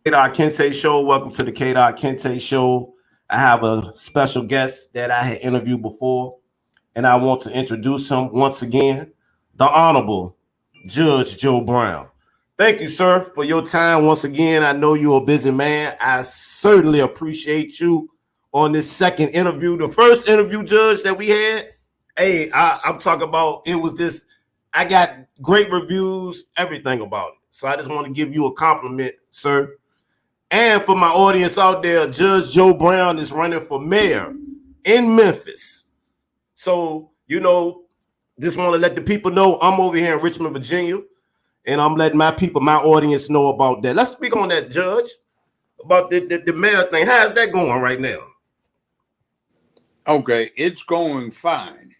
K.Kinte Show. Welcome to the K.Kinte Show. I have a special guest that I had interviewed before, and I want to introduce him once again, the Honorable Judge Joe Brown. Thank you, sir, for your time once again. I know you're a busy man. I certainly appreciate you on this second interview. The first interview, Judge, that we had, hey, I'm talking about it was this. I got great reviews, everything about it. So I just want to give you a compliment, sir. And for my audience out there, Judge Joe Brown is running for mayor in Memphis. So, just want to let the people know I'm over here in Richmond, Virginia, and I'm letting my people, my audience know about that. Let's speak on that, Judge, about the mayor thing. How's that going right now? Okay, it's going fine.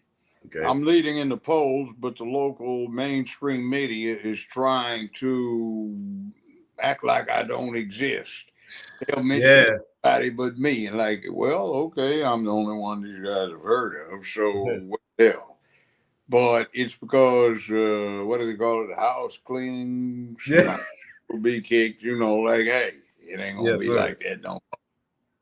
Okay. I'm leading in the polls, but the local mainstream media is trying to act like I don't exist. They'll mention anybody but me, and like, well, okay, I'm the only one these guys have heard of, so what the hell? But it's because what do they call it? House cleaning. Somebody will be kicked. Like, hey, it ain't gonna be like that. Don't.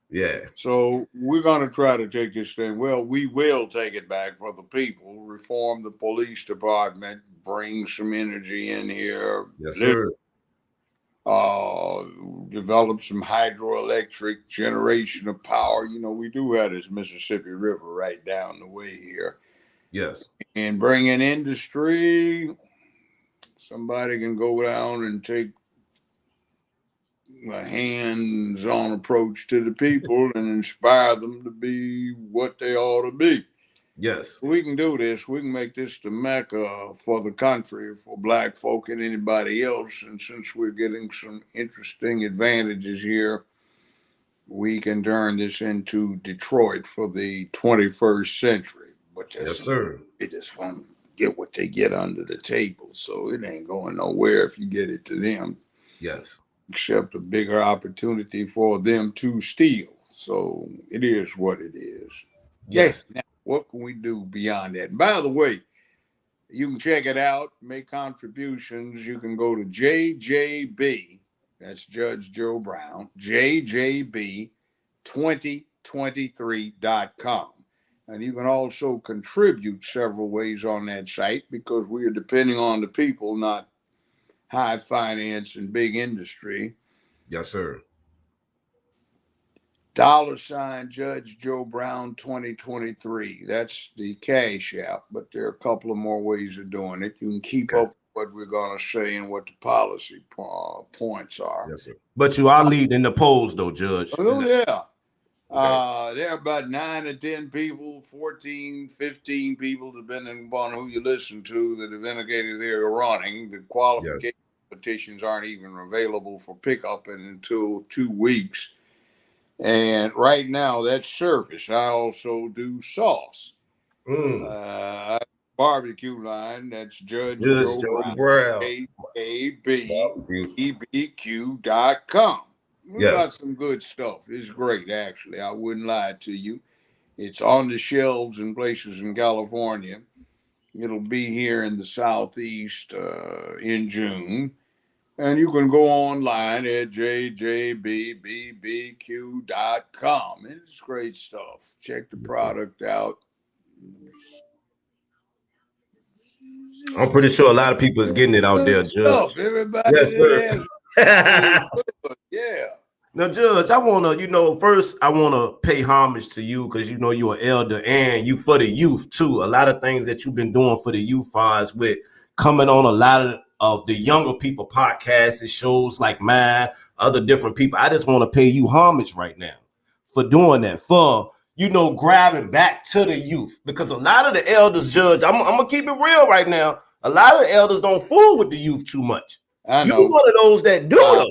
Yeah. So we're going to try to take this thing. Well, we will take it back for the people, reform the police department, bring some energy in here. Yes, sir. Develop some hydroelectric generation of power. We do have this Mississippi River right down the way here. Yes. And bring in industry. Somebody can go down and take a hands-on approach to the people and inspire them to be what they ought to be. Yes. We can do this. We can make this the mecca for the country, for black folk and anybody else. And since we're getting some interesting advantages here, we can turn this into Detroit for the 21st century. But yes, sir. They just won't get what they get under the table. So it ain't going nowhere if you get it to them. Yes. Except a bigger opportunity for them to steal. So it is what it is. Yes. Now, what can we do beyond that? And by the way, you can check it out, make contributions. You can go to JJB, that's Judge Joe Brown, JJB2023.com. And you can also contribute several ways on that site because we are depending on the people, not high finance and big industry. Yes, sir. $ Judge Joe Brown 2023. That's the Cash App, but there are a couple of more ways of doing it. You can keep up with what we're going to say and what the policy points are. Yes, sir. But you are leading in the polls, though, Judge. Oh, yeah. There are about 9 or 10 people, 14, 15 people, depending upon who you listen to, that have indicated they're running. The qualification petitions aren't even available for pickup until 2 weeks. And right now, that's service. I also do sauce. Barbecue line, that's Judge Joe Brown. KABBBQ.com. We got some good stuff. It's great, actually. I wouldn't lie to you. It's on the shelves in places in California. It'll be here in the Southeast in June. And you can go online at jjbbbq.com. It's great stuff. Check the product out. I'm pretty sure a lot of people is getting it out there, Judge. Everybody, yes, sir. Yeah. Now, Judge, I want to, first I want to pay homage to you because, you're an elder and you for the youth, too. A lot of things that you've been doing for the youth as with coming on a lot of the younger people podcasts and shows like mine, other different people. I just want to pay you homage right now for doing that, for, grabbing back to the youth. Because a lot of the elders, Judge, I'm going to keep it real right now. A lot of the elders don't fool with the youth too much. I know. You're one of those that do, though.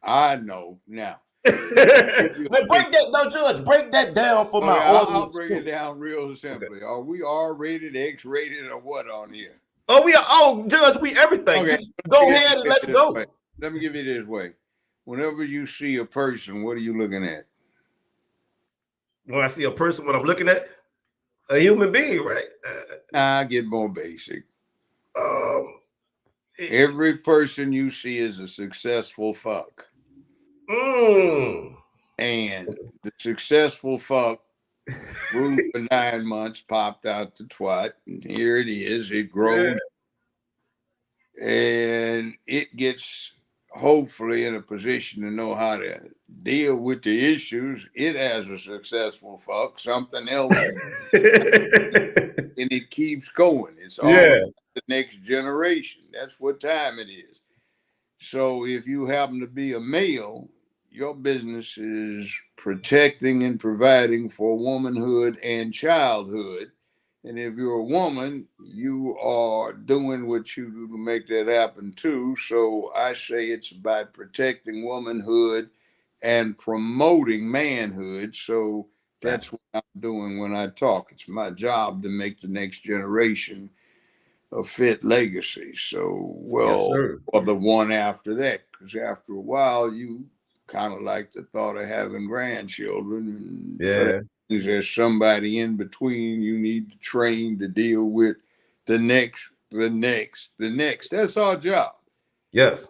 I know now. But break that, no, Judge. Break that down for my audience. I'll break it down real simply. Are we R-rated, X-rated, or what on here? Oh, we are. Oh, Judge, we everything. Okay. Go ahead and let's go. Let me give you this way. Whenever you see a person, what are you looking at? When I see a person, what I'm looking at, a human being, right? I get more basic. Every person you see is a successful fuck. And the successful fuck grew for 9 months, popped out the twat, and here it is. It grows, and it gets hopefully in a position to know how to deal with the issues. It has a successful fuck, something else, and it keeps going. It's all about the next generation. That's what time it is. So if you happen to be a male, your business is protecting and providing for womanhood and childhood. And if you're a woman, you are doing what you do to make that happen too. So I say it's about protecting womanhood and promoting manhood. So that's what I'm doing when I talk. It's my job to make the next generation a fit legacy. So, well, or the one after that, because after a while, you kind of like the thought of having grandchildren. And for that, there's somebody in between you need to train to deal with the next. That's our job. Yes.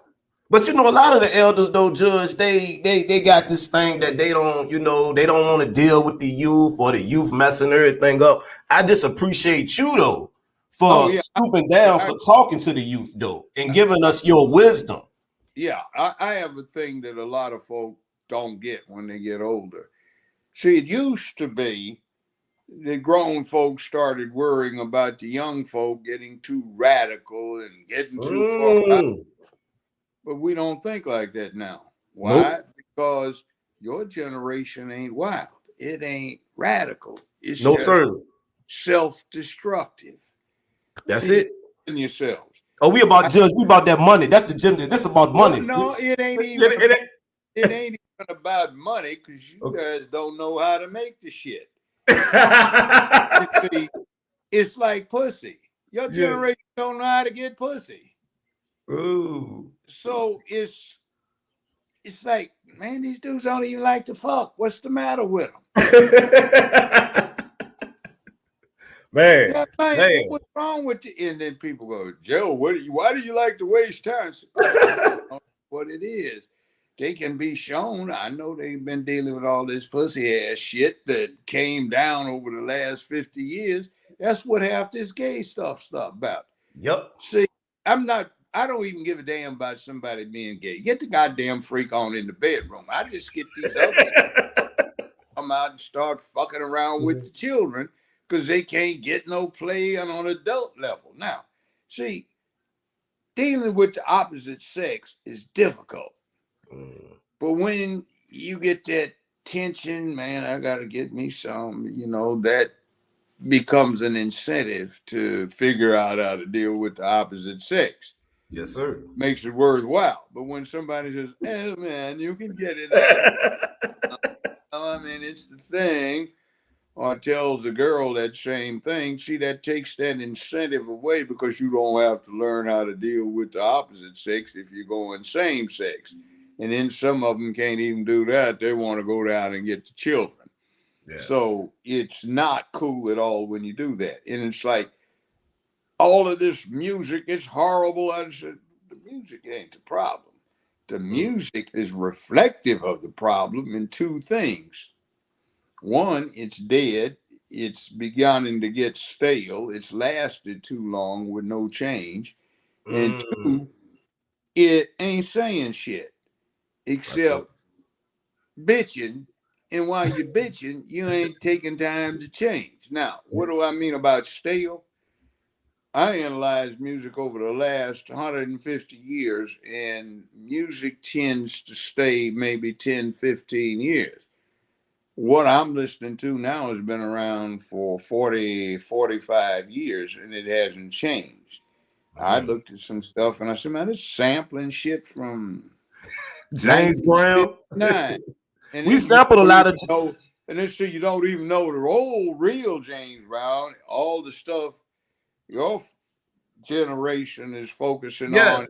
But you know, a lot of the elders, though, Judge, they got this thing that they don't, you know, they don't want to deal with the youth or the youth messing everything up. I just appreciate you, though, for stooping down, for talking to the youth, though, and giving us your wisdom. Yeah, I have a thing that a lot of folk don't get when they get older. See, it used to be the grown folks started worrying about the young folk getting too radical and getting too far out. But we don't think like that now. Why? Because your generation ain't wild. It ain't radical. It's just self-destructive. That's it. In yourselves. Oh, we about Judge. We about that money. That's the gender. This about money. Well, no, it ain't even. It ain't even about money because you guys don't know how to make the shit. It's like pussy. Your generation don't know how to get pussy. Ooh. So it's like, man, these dudes don't even like to fuck. What's the matter with them? Man, what's wrong with you? And then people go, Joe, why do you like to waste time? What it is. They can be shown. I know they've been dealing with all this pussy ass shit that came down over the last 50 years. That's what half this gay stuff's about. Yep. See, I don't even give a damn about somebody being gay. Get the goddamn freak on in the bedroom. I just get these others come out and start fucking around with the children because they can't get no play on an adult level. Now, see, dealing with the opposite sex is difficult. But when you get that tension, man, I got to get me some, you know, that becomes an incentive to figure out how to deal with the opposite sex. Yes, sir. Makes it worthwhile. But when somebody says, hey, man, you can get it out. I mean, it's the thing. Or tells the girl that same thing. See, that takes that incentive away because you don't have to learn how to deal with the opposite sex if you're going same sex. And then some of them can't even do that. They want to go down and get the children. Yeah. So it's not cool at all when you do that. And it's like, all of this music is horrible. I said, the music ain't the problem. The music is reflective of the problem in two things. One, it's dead. It's beginning to get stale. It's lasted too long with no change. And two, it ain't saying shit except bitching. And while you're bitching, you ain't taking time to change. Now, what do I mean about stale? I analyzed music over the last 150 years, and music tends to stay maybe 10, 15 years. What I'm listening to now has been around for 40, 45 years, and it hasn't changed. I looked at some stuff, and I said, man, it's sampling shit from James Brown. And we sampled a lot of... And then so you don't even know the old real James Brown, all the stuff your generation is focusing on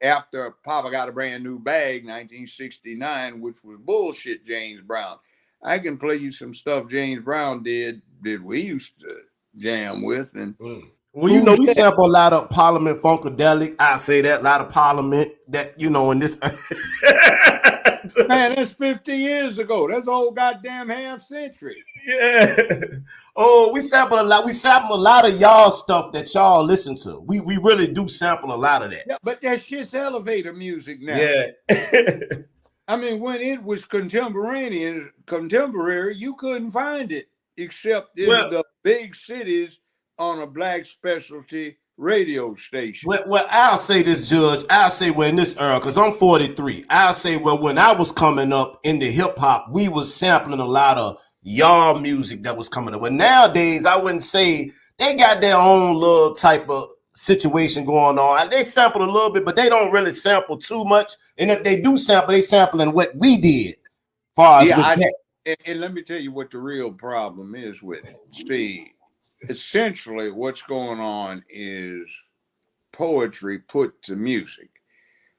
after Papa Got a Brand New Bag, 1969, which was bullshit James Brown. I can play you some stuff James Brown did we used to jam with. And well, you know, we sample a lot of Parliament Funkadelic. I say that, a lot of Parliament that, you know, in this Man, that's 50 years ago. That's a whole goddamn half century. Yeah. Oh, we sample a lot. We sample a lot of y'all stuff that y'all listen to. We really do sample a lot of that. Yeah, but that shit's elevator music now. Yeah. I mean, when it was contemporary, you couldn't find it except in the big cities on a black specialty radio station. Well, I'll say this, Judge. I'll say, well, in this era, because I'm 43, I'll say, well, when I was coming up in the hip hop, we was sampling a lot of y'all music that was coming up. But nowadays, I wouldn't say they got their own little type of situation going on. They sample a little bit, but they don't really sample too much. And if they do sample, they sampling what we did. Far as with that. And let me tell you what the real problem is with it. See, essentially what's going on is poetry put to music.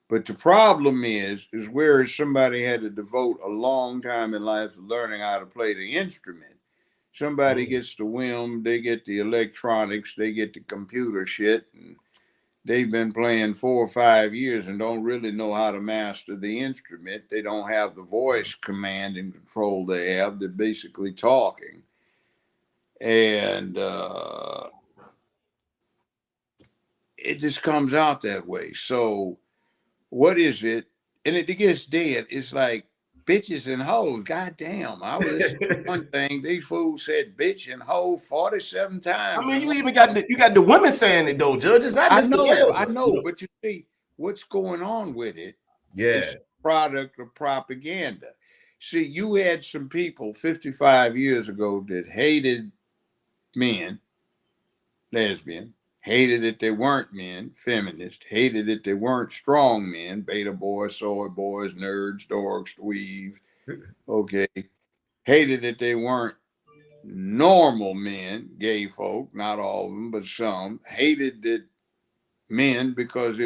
But the problem is whereas somebody had to devote a long time in life learning how to play the instrument, somebody gets the whim, they get the electronics, they get the computer shit, and they've been playing 4 or 5 years and don't really know how to master the instrument. They don't have the voice command and control they have. They're basically talking. And it just comes out that way. So what is it? And it gets dead. It's like bitches and hoes. Goddamn. I was listening to one thing. These fools said bitch and hoe 47 times. I mean, you even got the women saying it though, Judge. It's not just I know, but you see what's going on with it. Yeah. It's a product of propaganda. See, you had some people 55 years ago that hated men, lesbian, hated that they weren't men, feminist, hated that they weren't strong men, beta boys, soy boys, nerds, dorks, dweebs, okay, hated that they weren't normal men, gay folk, not all of them, but some, hated that men because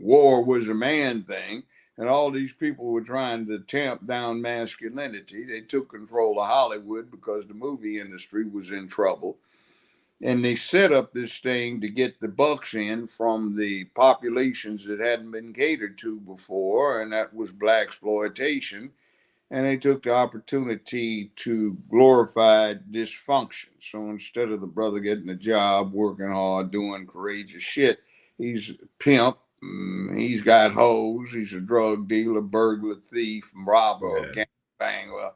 war was a man thing, and all these people were trying to tamp down masculinity. They took control of Hollywood because the movie industry was in trouble. And they set up this thing to get the bucks in from the populations that hadn't been catered to before, and that was black exploitation. And they took the opportunity to glorify dysfunction. So instead of the brother getting a job, working hard, doing courageous shit, he's a pimp. He's got hoes. He's a drug dealer, burglar, thief, robber, gangbanger,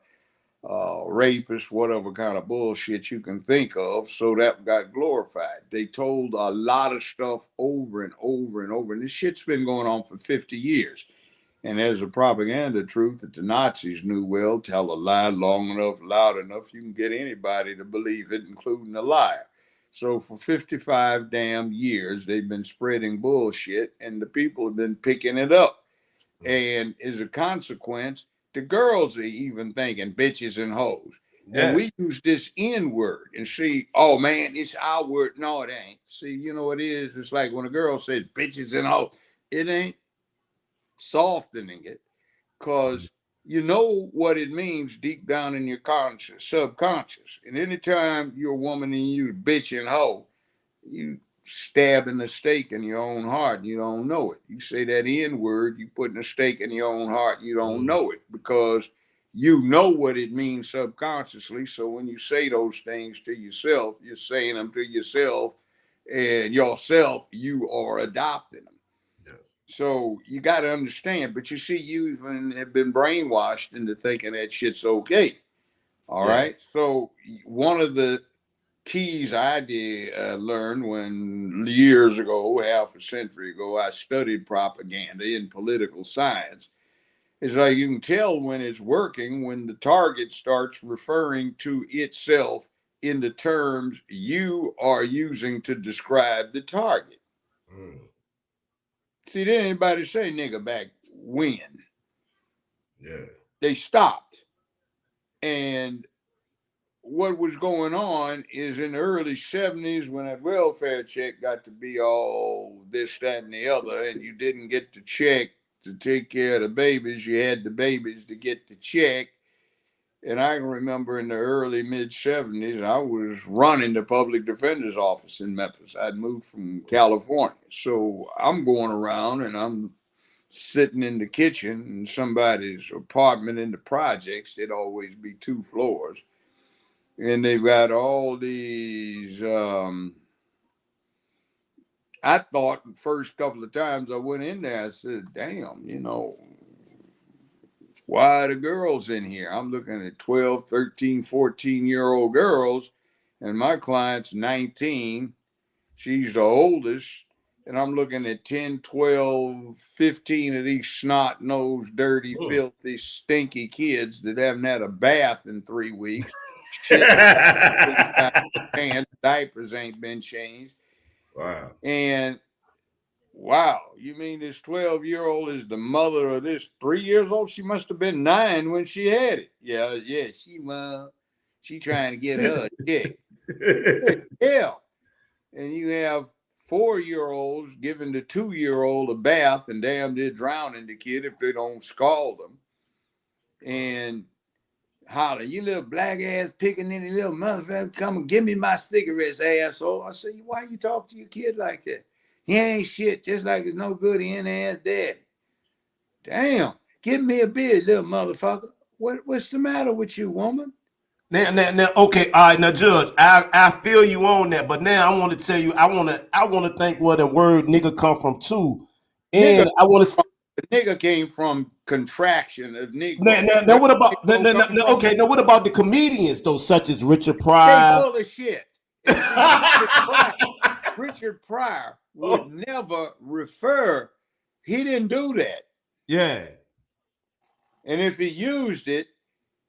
rapist, whatever kind of bullshit you can think of. So that got glorified. They told a lot of stuff over and over and over. And this shit's been going on for 50 years. And there's a propaganda truth that the Nazis knew well. Tell a lie long enough, loud enough, you can get anybody to believe it, including a liar. So for 55 damn years, they've been spreading bullshit, and the people have been picking it up. And as a consequence, the girls are even thinking bitches and hoes. Yeah. And we use this N word and see, oh man, it's our word. No, it ain't. See, you know what it is? It's like when a girl says bitches and hoes, it ain't softening it, because you know what it means deep down in your conscious, subconscious. And anytime you're a woman and you use bitch and hoe, you stabbing a stake in your own heart and you don't know it. You say that N word, you putting a stake in your own heart, you don't know it, because you know what it means subconsciously. So when you say those things to yourself, you're saying them to yourself, and yourself, you are adopting them. So you got to understand, but you see, you even have been brainwashed into thinking that shit's okay. All right. So one of the keys I did learn when years ago, half a century ago, I studied propaganda in political science. Is like you can tell when it's working when the target starts referring to itself in the terms you are using to describe the target. See, didn't anybody say nigga back when? Yeah. They stopped. And what was going on is in the early 70s, when that welfare check got to be all this, that, and the other, and you didn't get the check to take care of the babies, you had the babies to get the check. And I can remember in the early mid-70s, I was running the public defender's office in Memphis. I'd moved from California. So I'm going around and I'm sitting in the kitchen in somebody's apartment in the projects. There'd always be 2 floors. And they've got all these, I thought the first couple of times I went in there, I said, damn, why are the girls in here? I'm looking at 12, 13, 14-year-old girls, and my client's 19. She's the oldest. And I'm looking at 10, 12, 15 of these snot-nosed, dirty, filthy, stinky kids that haven't had a bath in 3 weeks. Shit, pants, diapers ain't been changed. Wow. And wow, you mean this 12-year-old is the mother of this 3 years old? She must have been 9 when she had it. Yeah, she trying to get her dick. Yeah. And you have 4-year-olds giving the 2-year-old a bath and damn near drowning the kid if they don't scald them. And holler, you little black ass pickaninny little motherfucker, come and give me my cigarettes, asshole. I say, why you talk to your kid like that? He ain't shit, just like it's no good in ass daddy. Damn, give me a beer, little motherfucker. What's the matter with you, woman? Now, okay, all right, now, Judge, I feel you on that, but now I want to tell you, I want to think where the word nigga come from too, and nigga, I want to. Nigga came from contraction of Negro. Now what about? Okay, now what about the comedians though, such as Richard Pryor? They full of shit. Richard Pryor would never refer. He didn't do that. Yeah. And if he used it,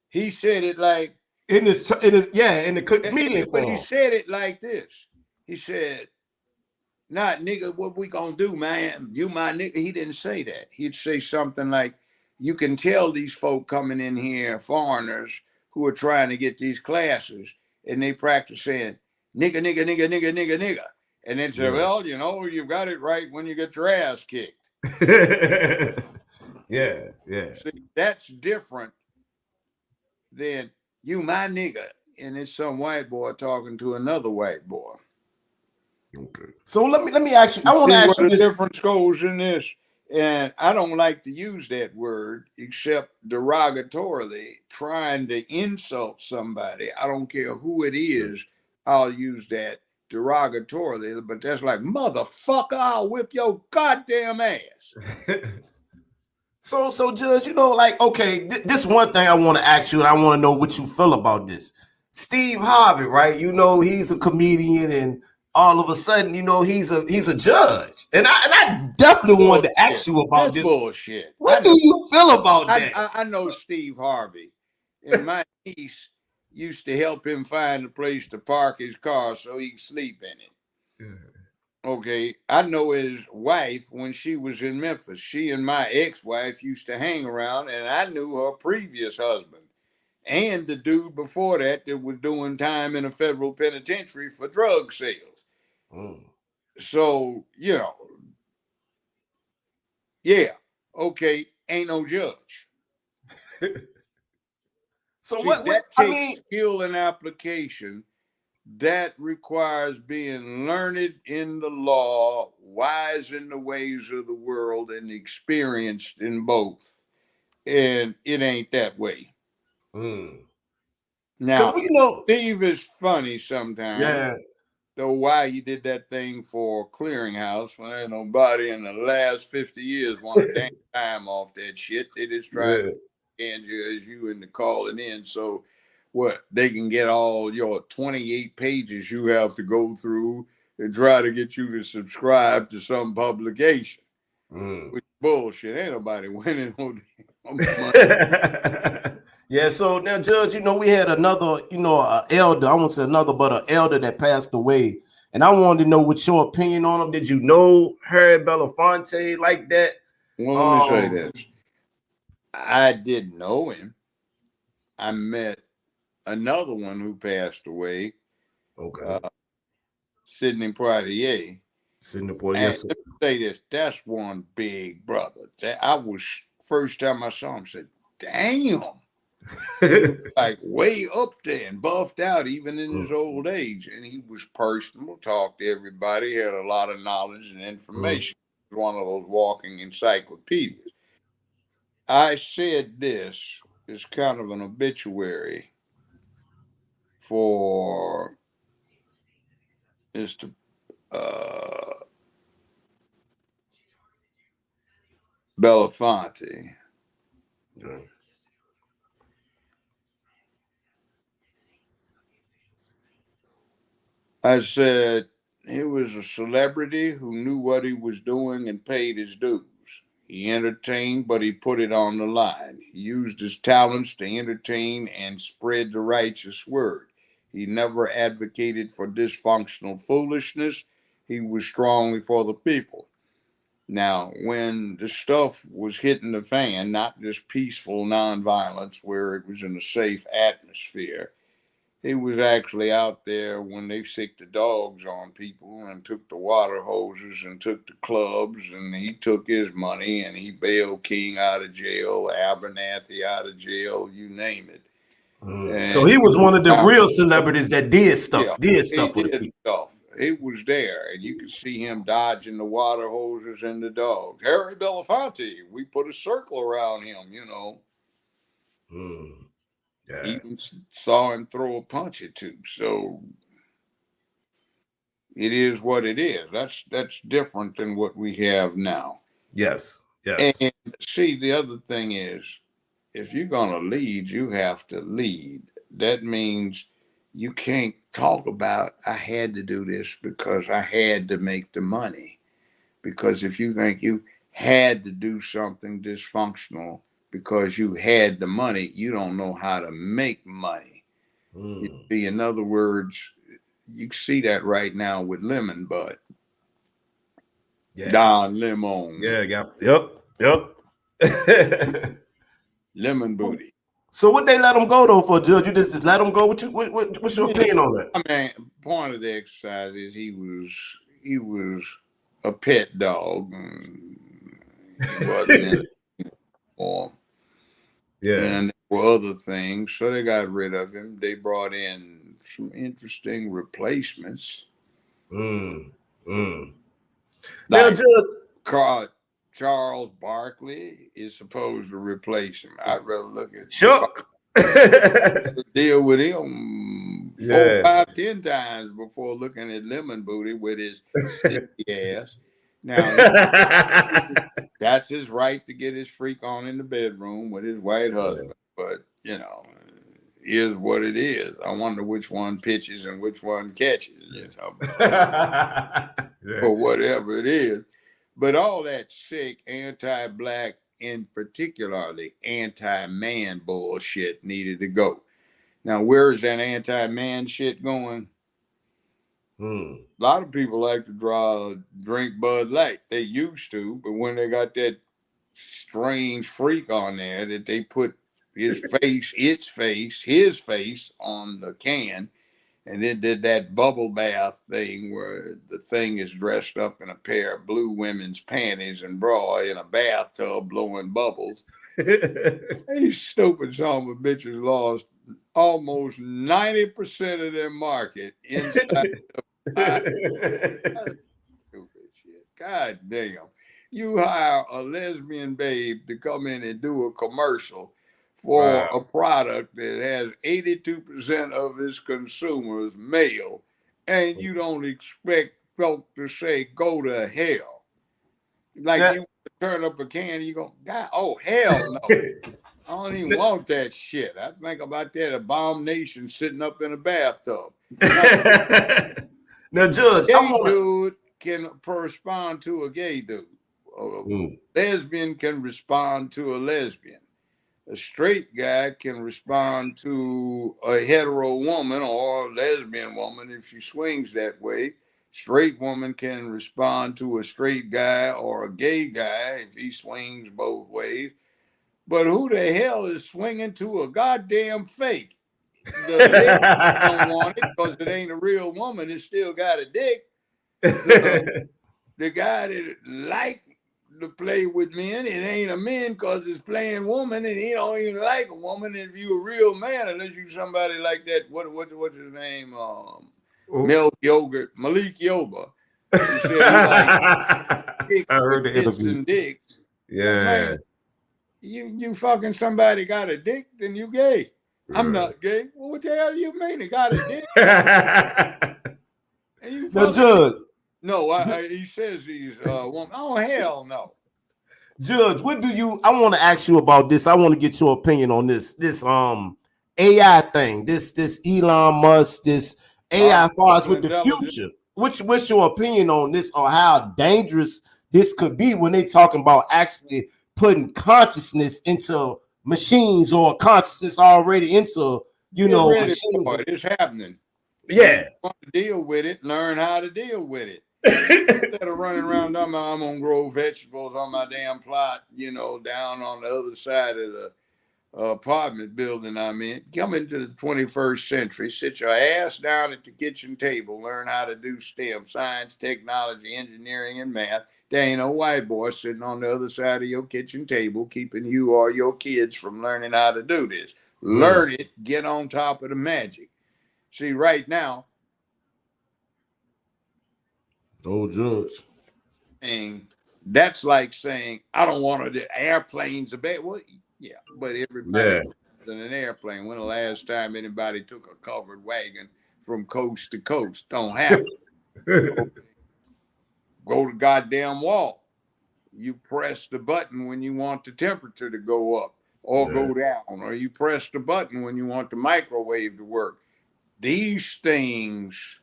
he said it like in the comedian but form. He said it like this. He said, "Not nigga, what we gonna do, man? You my nigga." He didn't say that. He'd say something like, "You can tell these folk coming in here, foreigners who are trying to get these classes, and they practice saying nigga, nigga, nigga, nigga, nigga, nigga." And then say, well, you got it right when you get your ass kicked. Yeah. See, that's different than you my nigga, and it's some white boy talking to another white boy. Okay. So let me ask you. I want to ask you the difference goes in this, and I don't like to use that word except derogatorily, trying to insult somebody. I don't care who it is. I'll use that derogatorily, but that's like, motherfucker, I'll whip your goddamn ass. So Judge, like, okay, this one thing I want to ask you, and I want to know what you feel about this. Steve Harvey, right? He's a comedian, and all of a sudden, he's a judge, and I definitely wanted to ask you about this. Bullshit. What do you feel about that? I know Steve Harvey, and my niece used to help him find a place to park his car so he could sleep in it. Okay, I know his wife when she was in Memphis. She and my ex-wife used to hang around, and I knew her previous husband and the dude before that was doing time in a federal penitentiary for drug sales. So, yeah, okay, ain't no judge. So see, that takes skill and application. That requires being learned in the law, wise in the ways of the world, and experienced in both. And it ain't that way. Now, Steve is funny sometimes. Yeah. Though why he did that thing for Clearinghouse when ain't nobody in the last 50 years want a damn time off that shit. They just try to end you as you into calling in. So what, they can get all your 28 pages you have to go through and try to get you to subscribe to some publication. Which bullshit. Ain't nobody winning on money. Yeah, so now, Judge, we had another, elder, I won't say another, but an elder that passed away. And I wanted to know what your opinion on him. Did you know Harry Belafonte like that? Well, let me say this. I didn't know him. I met another one who passed away. Okay. Sidney Poitier. Sidney Poitier, yes, sir. Let me say this. That's one big brother. First time I saw him, said, damn. Like way up there and buffed out even in his old age. And he was personable, talked to everybody, had a lot of knowledge and information. one of those walking encyclopedias. I said this is kind of an obituary for Mr. Belafonte. Yeah. I said he was a celebrity who knew what he was doing and paid his dues. He entertained, but he put it on the line. He used his talents to entertain and spread the righteous word. He never advocated for dysfunctional foolishness. He was strongly for the people. Now, when the stuff was hitting the fan, not just peaceful nonviolence where it was in a safe atmosphere, he was actually out there when they sicked the dogs on people and took the water hoses and took the clubs, and he took his money and he bailed King out of jail, Abernathy out of jail, you name it. So he was one of the Now, real celebrities that did stuff, yeah, did he stuff with did people. stuff. He was there, and you could see him dodging the water hoses and the dogs. Harry Belafonte, we put a circle around him, you know. Yeah. Even saw him throw a punch or two. So it is what it is. That's different than what we have now. Yes. Yes. And see, the other thing is, if you're gonna lead, you have to lead. That means you can't talk about I had to do this because I had to make the money. Because if you think you had to do something dysfunctional because you had the money, you don't know how to make money. You see, in other words, you see that right now with Lemon Bud. Yeah. Don Lemon. Yeah. Yep. Lemon Booty. So what they let him go though for, Judge? You just let him go? What's your opinion on that? I mean, part of the exercise is he was a pet dog. He wasn't in it or and there were other things, so they got rid of him. They brought in some interesting replacements. Now, Like Judge, Charles Barkley is supposed to replace him. I'd rather look at Chuck. deal with him 4, 5, 10 times before looking at Lemon Booty with his silky ass. Now, that's his right to get his freak on in the bedroom with his white husband. But, you know, is what it is. I wonder which one pitches and which one catches, you know, or whatever it is. But all that sick anti-black, in particularly anti-man bullshit needed to go. Now, where is that anti-man shit going? A lot of people like to drink Bud Light. They used to, but when they got that strange freak on there that they put his face on the can, and then did that bubble bath thing where the thing is dressed up in a pair of blue women's panties and bra in a bathtub blowing bubbles. These stupid son of a bitches lost almost 90% of their market inside the stupid shit. God damn. You hire a lesbian babe to come in and do a commercial for a product that has 82% of its consumers male, and you don't expect folk to say, go to hell. Like you turn up a can, you go, God, oh, hell no. I don't even want that shit. I think about that abomination sitting up in a bathtub. Now, Judge, Dude can respond to a gay dude. A lesbian can respond to a lesbian. A straight guy can respond to a hetero woman or a lesbian woman if she swings that way. Straight woman can respond to a straight guy or a gay guy if he swings both ways. But who the hell is swinging to a goddamn fake? The lady don't want it because it ain't a real woman. It still got a dick. The guy that like to play with men, it ain't a man because it's playing woman, and he don't even like a woman. And if you a real man, unless you somebody like that, what's his name? Malik Yoba. He said he like dicks I heard with the tits interview. and dicks. Like, Yeah. man, you fucking somebody got a dick, then you gay. I'm not gay. Well, what the hell you mean? He got a dick and you Now, fucking Judge, no. He says he's woman. Oh hell no. Judge, what do you? I want to ask you about this. I want to get your opinion on this AI thing. This Elon Musk, this AI far as with the future. What's your opinion on this, or how dangerous this could be when they talking about actually putting consciousness into machines, or consciousness already into Get ready machines? for it. It's happening. So Yeah. you want to deal with it, learn how to deal with it. Instead of running around, I'm gonna grow vegetables on my damn plot, down on the other side of the apartment building I'm in. Come into the 21st century, sit your ass down at the kitchen table, learn how to do STEM, science, technology, engineering, and math. There ain't no white boy sitting on the other side of your kitchen table keeping you or your kids from learning how to do this. Learn it, get on top of the magic. See, right now, Judge. That's like saying, I don't want the airplanes a bit. Well, yeah, but everybody flies in an airplane. When the last time anybody took a covered wagon from coast to coast? Don't happen. Go to goddamn wall. You press the button when you want the temperature to go up or go down, or you press the button when you want the microwave to work. These things,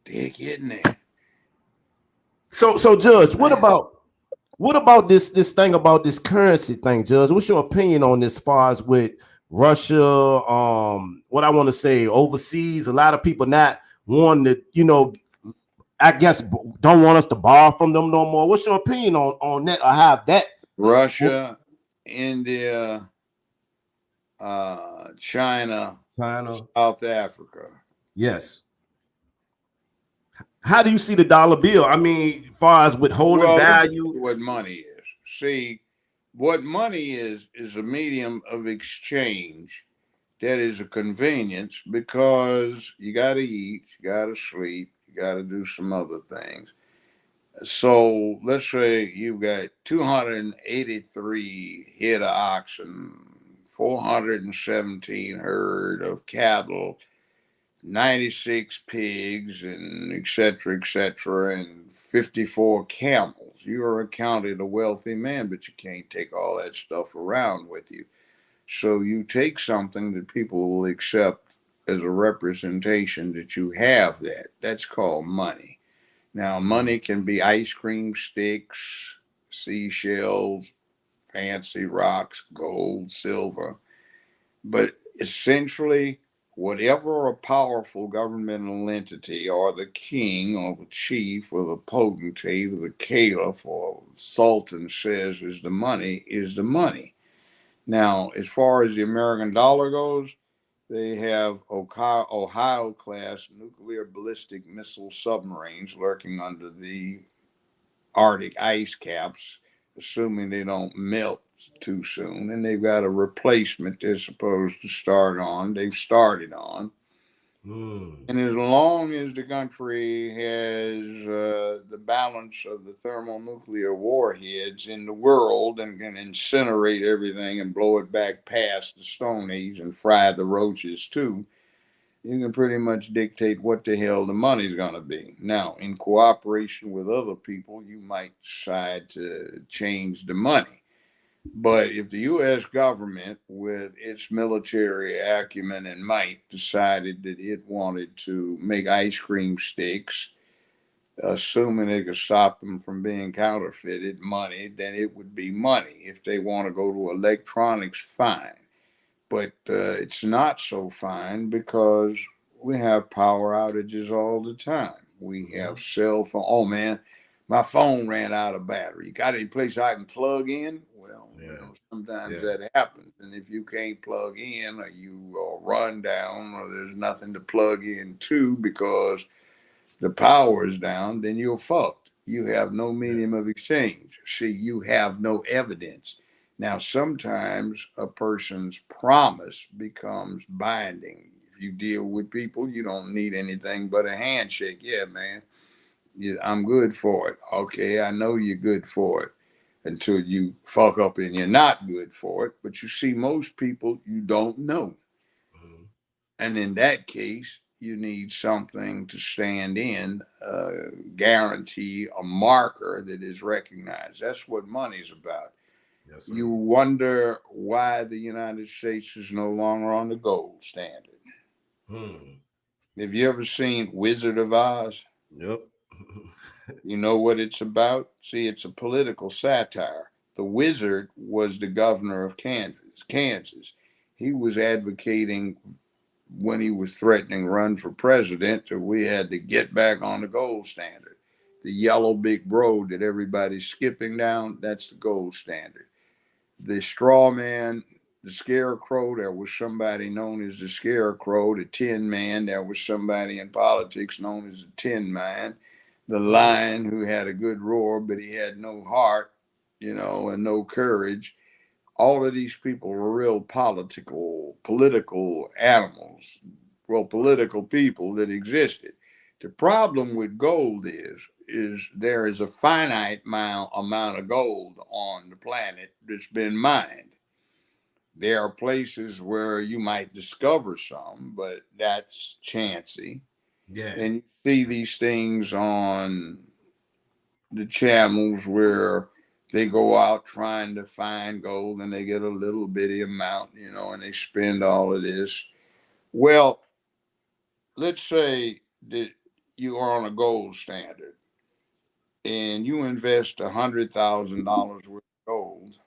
they're getting there. So Judge, what about this thing about this currency thing, Judge? What's your opinion on this, far as with Russia? What I want to say, overseas, a lot of people not wanting to, I guess don't want us to borrow from them no more. What's your opinion on that, or have that? Russia, India, China, South Africa. Yes. How do you see the dollar bill? I mean, far as withholding value. What money is. See, what money is a medium of exchange that is a convenience, because you got to eat, you got to sleep, you got to do some other things. So let's say you've got 283 head of oxen, 417 herd of cattle, 96 pigs, and et cetera, and 54 camels. You are accounted a wealthy man, but you can't take all that stuff around with you. So you take something that people will accept as a representation that you have that. That's called money. Now, money can be ice cream sticks, seashells, fancy rocks, gold, silver, but essentially, whatever a powerful governmental entity, or the king, or the chief, or the potentate, or the caliph, or sultan says is the money, is the money. Now, as far as the American dollar goes, they have Ohio class nuclear ballistic missile submarines lurking under the Arctic ice caps, assuming they don't melt too soon. And they've got a replacement they're supposed to start on. They've started on. And as long as the country has the balance of the thermonuclear warheads in the world and can incinerate everything and blow it back past the Stone Age and fry the roaches too, you can pretty much dictate what the hell the money's going to be. Now, in cooperation with other people, you might decide to change the money. But if the U.S. government, with its military acumen and might, decided that it wanted to make ice cream sticks, assuming they could stop them from being counterfeited money, then it would be money. If they want to go to electronics, fine. But it's not so fine, because we have power outages all the time. We have cell phone. Oh man, my phone ran out of battery. Got any place I can plug in? Well, sometimes that happens. And if you can't plug in, or you are run down, or there's nothing to plug in to because the power is down, then you're fucked. You have no medium of exchange. See, you have no evidence. Now, sometimes a person's promise becomes binding. If you deal with people, you don't need anything but a handshake. Yeah, man, I'm good for it. Okay, I know you're good for it until you fuck up and you're not good for it. But you see, most people you don't know. And in that case, you need something to stand in, guarantee a marker that is recognized. That's what money's about. Yes, sir. You wonder why the United States is no longer on the gold standard. Have you ever seen Wizard of Oz? Yep. You know what it's about? See, it's a political satire. The wizard was the governor of Kansas. He was advocating when he was threatening run for president that we had to get back on the gold standard. The yellow big road that everybody's skipping down, that's the gold standard. The straw man, the scarecrow, there was somebody known as the scarecrow. The tin man, there was somebody in politics known as the tin man. The lion who had a good roar, but he had no heart, and no courage. All of these people were real political animals, real political people that existed. The problem with gold is there is a finite amount of gold on the planet that's been mined. There are places where you might discover some, but that's chancy. Yeah. And you see these things on the channels where they go out trying to find gold and they get a little bitty amount, and they spend all of this. Well, let's say that you are on a gold standard and you invest $100,000 worth of gold,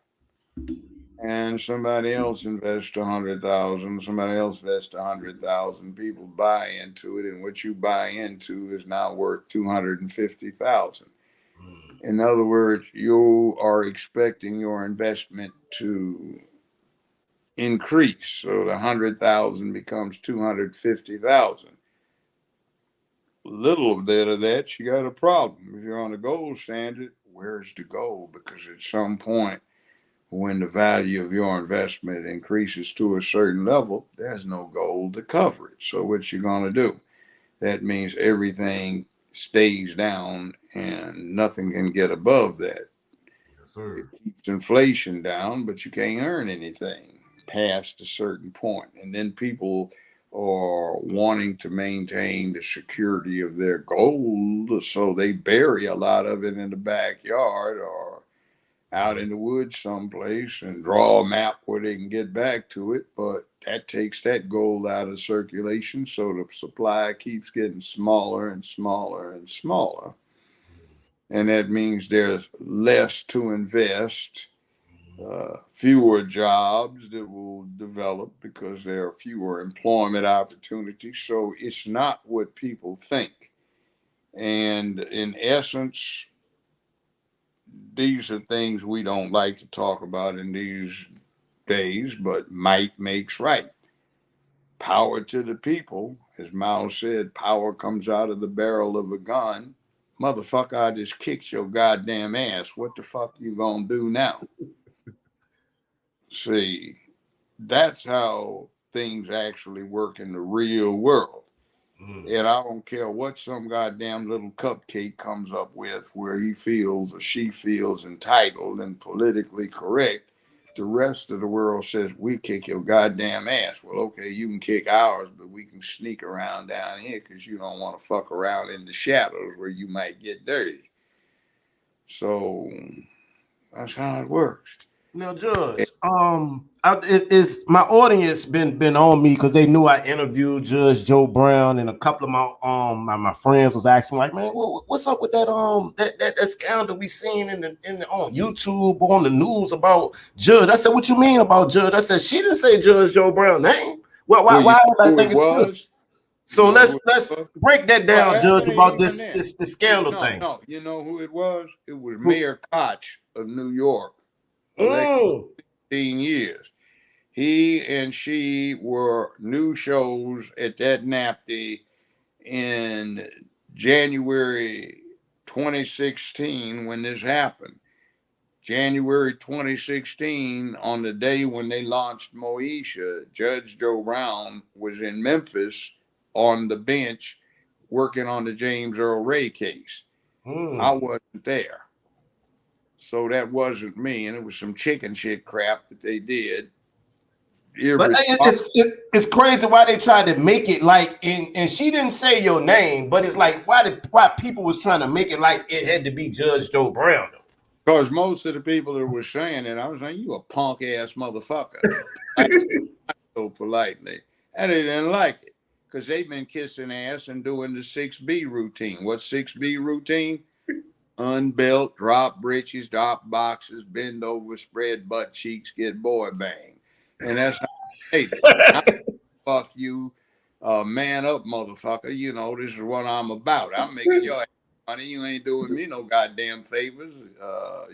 and somebody else invests 100,000, somebody else invests 100,000. People buy into it, and what you buy into is now worth 250,000. In other words, you are expecting your investment to increase, so the 100,000 becomes 250,000. Little bit of that, you got a problem. If you're on a gold standard, where's the gold? Because at some point, when the value of your investment increases to a certain level, there's no gold to cover it. So what you gonna do? That means everything stays down and nothing can get above that. Yes, sir. It keeps inflation down, but you can't earn anything past a certain point. And then people are wanting to maintain the security of their gold, so they bury a lot of it in the backyard or out in the woods someplace and draw a map where they can get back to it. But that takes that gold out of circulation, so the supply keeps getting smaller and smaller and smaller. And that means there's less to invest, fewer jobs that will develop because there are fewer employment opportunities. So it's not what people think. And in essence, these are things we don't like to talk about in these days, but might makes right. Power to the people. As Mao said, power comes out of the barrel of a gun. Motherfucker, I just kicked your goddamn ass. What the fuck you gonna do now? See, that's how things actually work in the real world. And I don't care what some goddamn little cupcake comes up with where he feels or she feels entitled and politically correct. The rest of the world says, we kick your goddamn ass. Well, okay, you can kick ours, but we can sneak around down here because you don't want to fuck around in the shadows where you might get dirty. So that's how it works. Now, Judge, is my audience been on me because they knew I interviewed Judge Joe Brown, and a couple of my friends was asking like, man, what's up with that that scandal we seen in the on YouTube on the news about Judge? I said, what you mean about Judge? I said, she didn't say Judge Joe Brown name. Well, Well, why you know everybody who think it it's Judge? was? So You know who let's it was? break that Well, down, Judge, it ain't about even this that. this this scandal No, thing. no. You know who it was? It was Mayor Koch of New York, elected Mm. 15 years. He and she were new shows at that NAPTY in January 2016 when this happened. January 2016, on the day when they launched Moesha, Judge Joe Brown was in Memphis on the bench working on the James Earl Ray case. I wasn't there. So that wasn't me. And it was some chicken shit crap that they did. But it's crazy why they tried to make it like, and she didn't say your name, but it's like why people was trying to make it like it had to be Judge Joe Brown. Because most of the people that were saying it, I was like, you a punk ass motherfucker. So politely. And they didn't like it because they've been kissing ass and doing the 6B routine. What's 6B routine? Unbelt, drop britches, drop boxes, bend over, spread butt cheeks, get boy bang. And that's how they do it. Fuck you, man up, motherfucker. You know, this is what I'm about. I'm making your ass money. You ain't doing me no goddamn favors.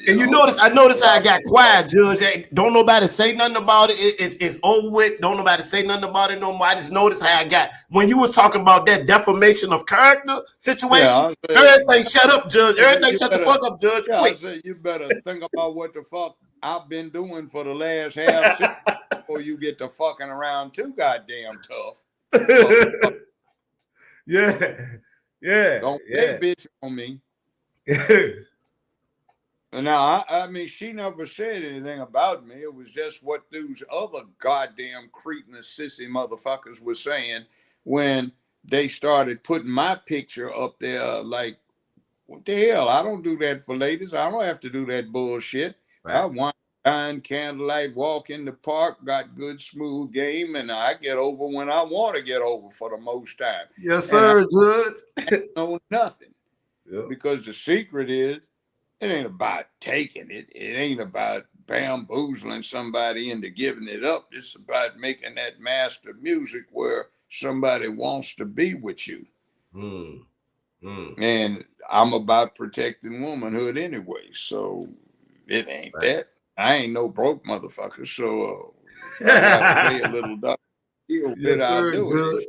And I noticed how I got quiet, Judge. Don't nobody say nothing about it. It's over with. Don't nobody say nothing about it no more. I just noticed how I got, when you was talking about that defamation of character situation, everything shut up, Judge. Everything shut the fuck up, Judge. Yeah, quick. I said, you better think about what the fuck I've been doing for the last half century before you get to fucking around too goddamn tough. Yeah. Don't say bitch on me. Now, I mean, she never said anything about me. It was just what those other goddamn cretinous sissy motherfuckers were saying when they started putting my picture up there. Like, what the hell? I don't do that for ladies. I don't have to do that bullshit. Right. I wine, dine, candlelight, walk in the park, got good, smooth game, and I get over when I want to get over for the most time. Yes, sir, Judge. I know nothing. Yep. Because the secret is, it ain't about taking it. It ain't about bamboozling somebody into giving it up. It's about making that master music where somebody wants to be with you. And I'm about protecting womanhood anyway. So it ain't that. I ain't no broke motherfucker. So if I got to pay a little duck, I'll do it.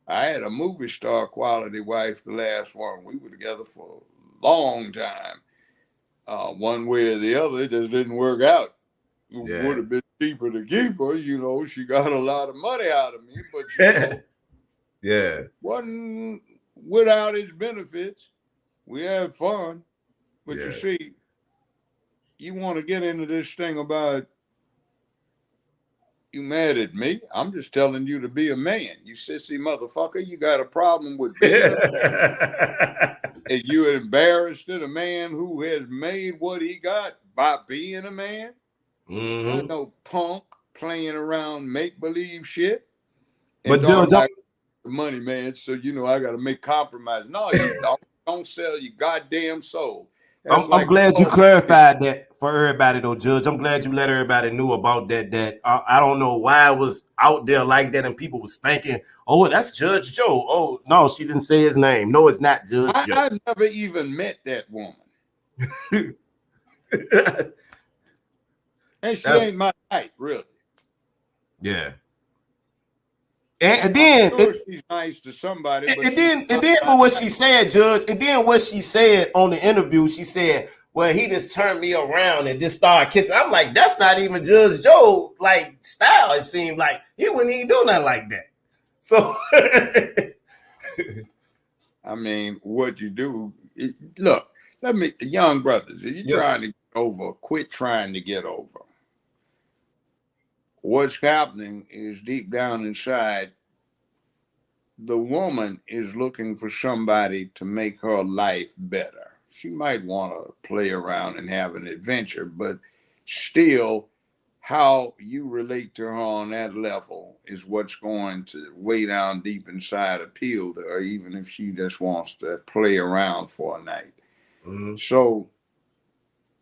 I had a movie star quality wife, the last one. We were together for a long time. One way or the other, it just didn't work out. It would have been cheaper to keep her. You know, she got a lot of money out of me, but you know, wasn't without its benefits. We had fun, but you see, you want to get into this thing about you mad at me. I'm just telling you to be a man. You sissy motherfucker, you got a problem with being a man. And you're embarrassed at a man who has made what he got by being a man. Not no punk playing around make-believe shit. And but like money, man. So, you know, I got to make compromise. No, you don't sell your goddamn soul. I'm glad you clarified that for everybody, though, Judge. I'm glad you let everybody know about that. I don't know why it was out there like that and people was thinking, oh, that's Judge Joe. Oh, no, she didn't say his name. No, it's not Judge Joe. I've never even met that woman. And she ain't my type, really. Yeah. And then she's nice to somebody. But and then for what she said, Judge, and then what she said on the interview, she said, well, he just turned me around and just started kissing. I'm like, that's not even Judge Joe like style. It seemed like he wouldn't even do nothing like that. So I mean, what you do, look, young brothers, if you're trying to get over, quit trying to get over. What's happening is deep down inside, the woman is looking for somebody to make her life better. She might want to play around and have an adventure, but still, how you relate to her on that level is what's going to way down deep inside appeal to her, even if she just wants to play around for a night. So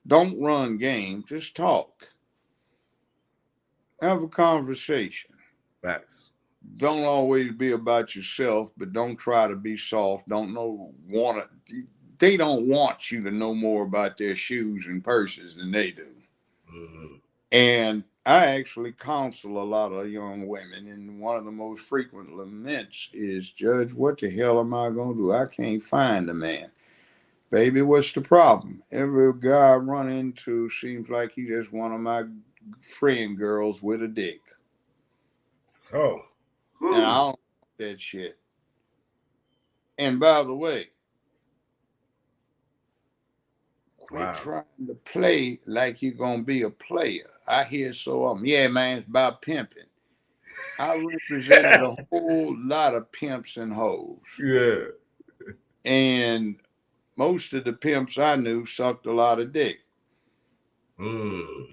don't run game, just talk. Have a conversation. Facts. Don't always be about yourself, but don't try to be soft. They don't want you to know more about their shoes and purses than they do. And I actually counsel a lot of young women, and one of the most frequent laments is, Judge, what the hell am I going to do? I can't find a man. Baby, what's the problem? Every guy I run into seems like he's just one of my friend girls with a dick. Oh. And I don't want that shit. And by the way, Quit trying to play like you're gonna be a player. I hear yeah, man, it's about pimping. I represented a whole lot of pimps and hoes. Yeah. And most of the pimps I knew sucked a lot of dick.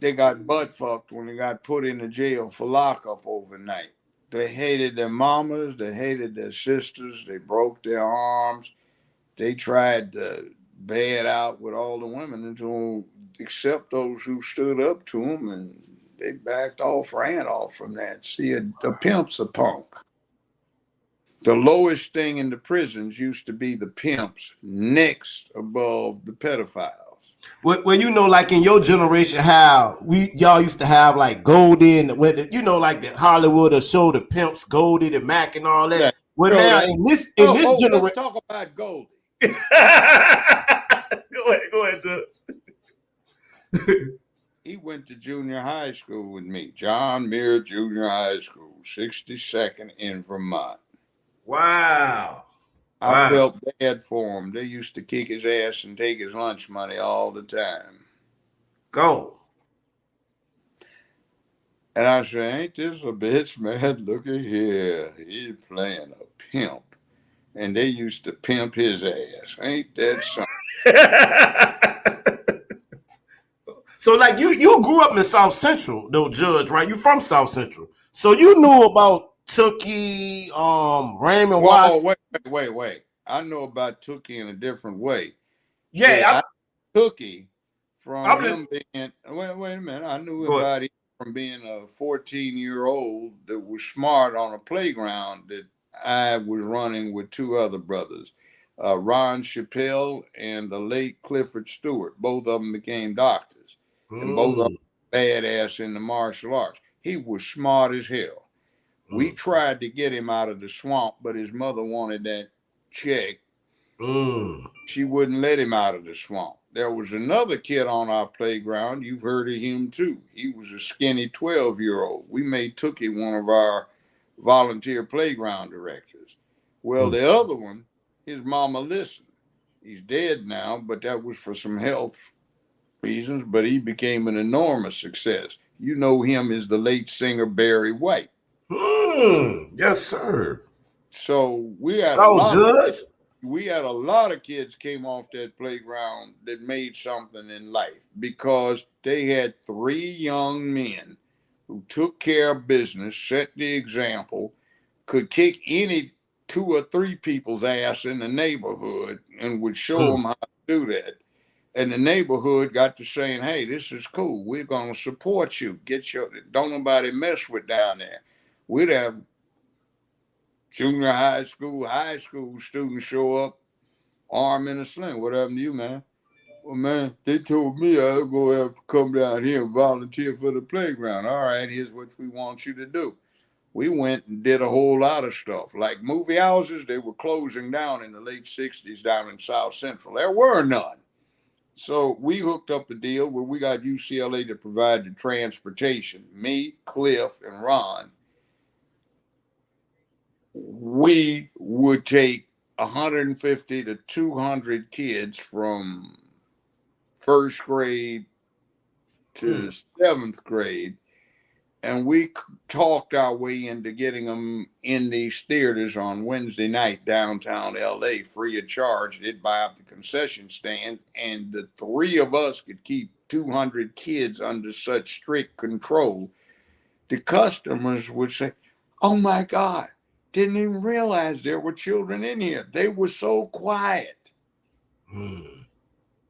They got butt fucked when they got put in the jail for lockup overnight. They hated their mamas, they hated their sisters, they broke their arms. They tried to bear it out with all the women until except those who stood up to them, and they backed off, ran off from that. See, a pimp's a punk. The lowest thing in the prisons used to be the pimps, next above the pedophiles. Well, you know, like in your generation, how y'all used to have like Goldie and like the Hollywood or show the pimps, Goldie, the Mac, and all that. Yeah. Well, now in this generation, let's talk about Goldie. Go ahead, Judge. He went to junior high school with me, John Muir Junior High School, 62nd in Vermont. Wow. I felt bad for him. They used to kick his ass and take his lunch money all the time. Go. And I said, ain't this a bitch, man? Look at here. He's playing a pimp. And they used to pimp his ass. Ain't that something? So, like, you grew up in South Central, though, Judge, right? You from South Central. So you knew about Tookie, Raymond Whoa, wait. I know about Tookie in a different way. Yeah. Tookie from him being, wait a minute. I knew about him from being a 14-year-old that was smart on a playground that I was running with two other brothers, Ron Chappelle and the late Clifford Stewart. Both of them became doctors. And both of them badass in the martial arts. He was smart as hell. We tried to get him out of the swamp, but his mother wanted that check. She wouldn't let him out of the swamp. There was another kid on our playground. You've heard of him too. He was a skinny 12-year-old. We made Tookie one of our volunteer playground directors. Well, the other one, his mama listened. He's dead now, but that was for some health reasons, but he became an enormous success. You know him as the late singer Barry White. Yes, sir. So we had a lot of kids came off that playground that made something in life because they had three young men who took care of business, set the example, could kick any 2 or 3 people's ass in the neighborhood and would show them how to do that. And the neighborhood got to saying, hey, this is cool. We're going to support you. Don't nobody mess with down there. We'd have junior high school students show up, arm in a sling. What happened to you, man? Well, man, they told me I was going to have to come down here and volunteer for the playground. All right, here's what we want you to do. We went and did a whole lot of stuff. Like movie houses, they were closing down in the late 60s down in South Central. There were none. So we hooked up a deal where we got UCLA to provide the transportation. Me, Cliff, and Ron. We would take 150 to 200 kids from first grade to 7th grade, and we talked our way into getting them in these theaters on Wednesday night downtown LA free of charge. They'd buy up the concession stand, and the three of us could keep 200 kids under such strict control. The customers would say, oh my God, didn't even realize there were children in here. They were so quiet.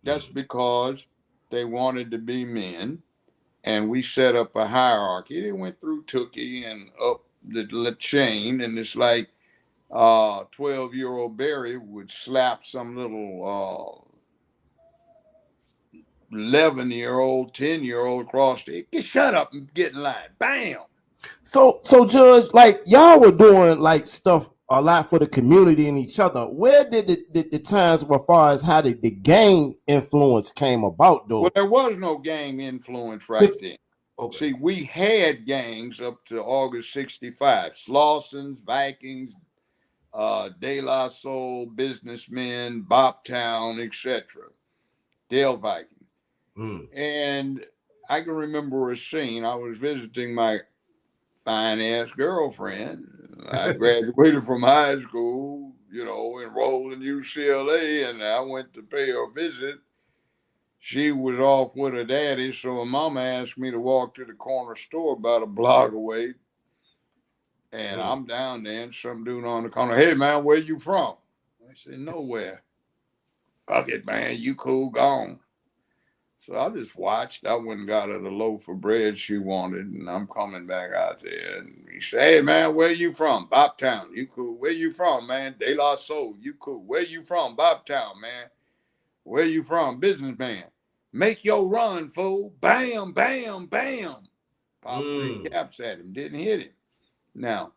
That's because they wanted to be men, and we set up a hierarchy. They went through Tookie and up the chain, and it's like 12-year-old Barry would slap some little 11-year-old, 10-year-old across the, shut up and get in line. Bam. So Judge, like y'all were doing like stuff a lot for the community and each other. Where did the times as far as how the gang influence came about though? Well, there was no gang influence right then. Okay. See, we had gangs up to August 65. Slausons, Vikings, De La Soul, Businessmen, Boptown, etc. Dale Viking. Mm. And I can remember a scene. I was visiting my fine ass girlfriend. I graduated from high school, enrolled in UCLA, and I went to pay her a visit. She was off with her daddy, so her mama asked me to walk to the corner store about a block away. And I'm down there, and some dude on the corner, hey man, where you from? I said, nowhere. Fuck it, man, you cool, gone. So I just watched. I went and got her the loaf of bread she wanted, and I'm coming back out there. And he said, hey, man, where you from? Bobtown. You cool. Where you from, man? De La Soul. You cool. Where you from? Bobtown, man. Where you from? Businessman. Make your run, fool. Bam, bam, bam. Popped 3 caps at him. Didn't hit him. Now,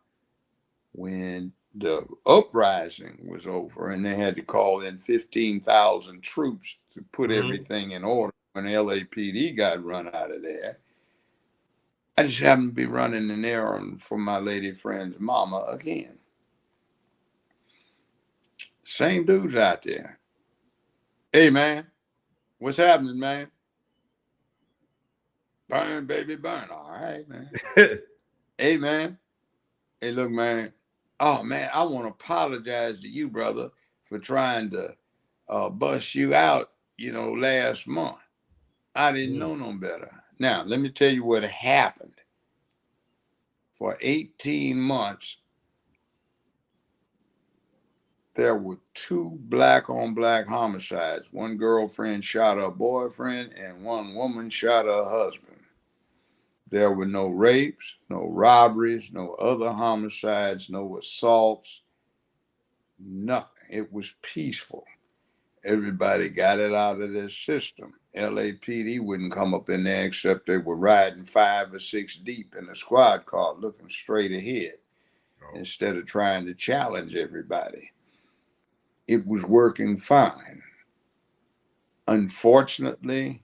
when the uprising was over and they had to call in 15,000 troops to put everything in order, when LAPD got run out of there, I just happened to be running an errand for my lady friend's mama again. Same dudes out there. Hey, man, what's happening, man? Burn, baby, burn. All right, man. Hey, man. Hey, look, man. Oh, man, I want to apologize to you, brother, for trying to bust you out, last month. I didn't know no better. Now, let me tell you what happened. For 18 months, there were 2 black-on-black homicides. One girlfriend shot her boyfriend, and one woman shot her husband. There were no rapes, no robberies, no other homicides, no assaults, nothing. It was peaceful. Everybody got it out of their system. LAPD wouldn't come up in there except they were riding 5 or 6 deep in a squad car looking straight ahead instead of trying to challenge everybody. It was working fine. Unfortunately,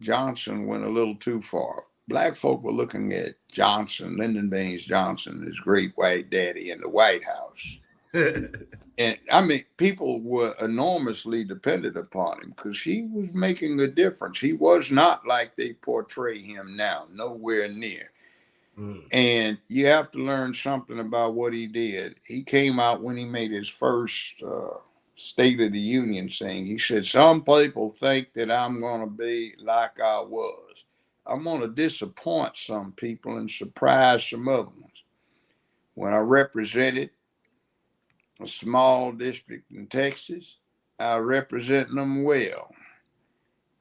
Johnson went a little too far. Black folk were looking at Johnson, Lyndon Baines Johnson, his great white daddy in the White House. And I mean, people were enormously dependent upon him because he was making a difference. He was not like they portray him now, nowhere near. And you have to learn something about what he did. He came out when he made his first State of the Union saying, he said, some people think that I'm going to be like I was. I'm going to disappoint some people and surprise some other ones. When I represented a small district in Texas, I represented them well.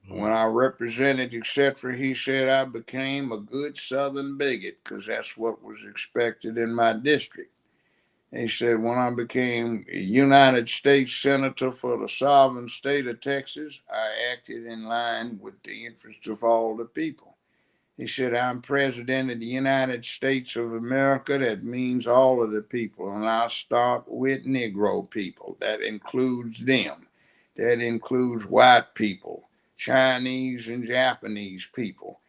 When I represented, etc., he said I became a good Southern bigot because that's what was expected in my district. He said, when I became a United States Senator for the sovereign state of Texas, I acted in line with the interests of all the people. He said, I'm president of the United States of America. That means all of the people. And I'll start with Negro people. That includes them. That includes white people, Chinese and Japanese people.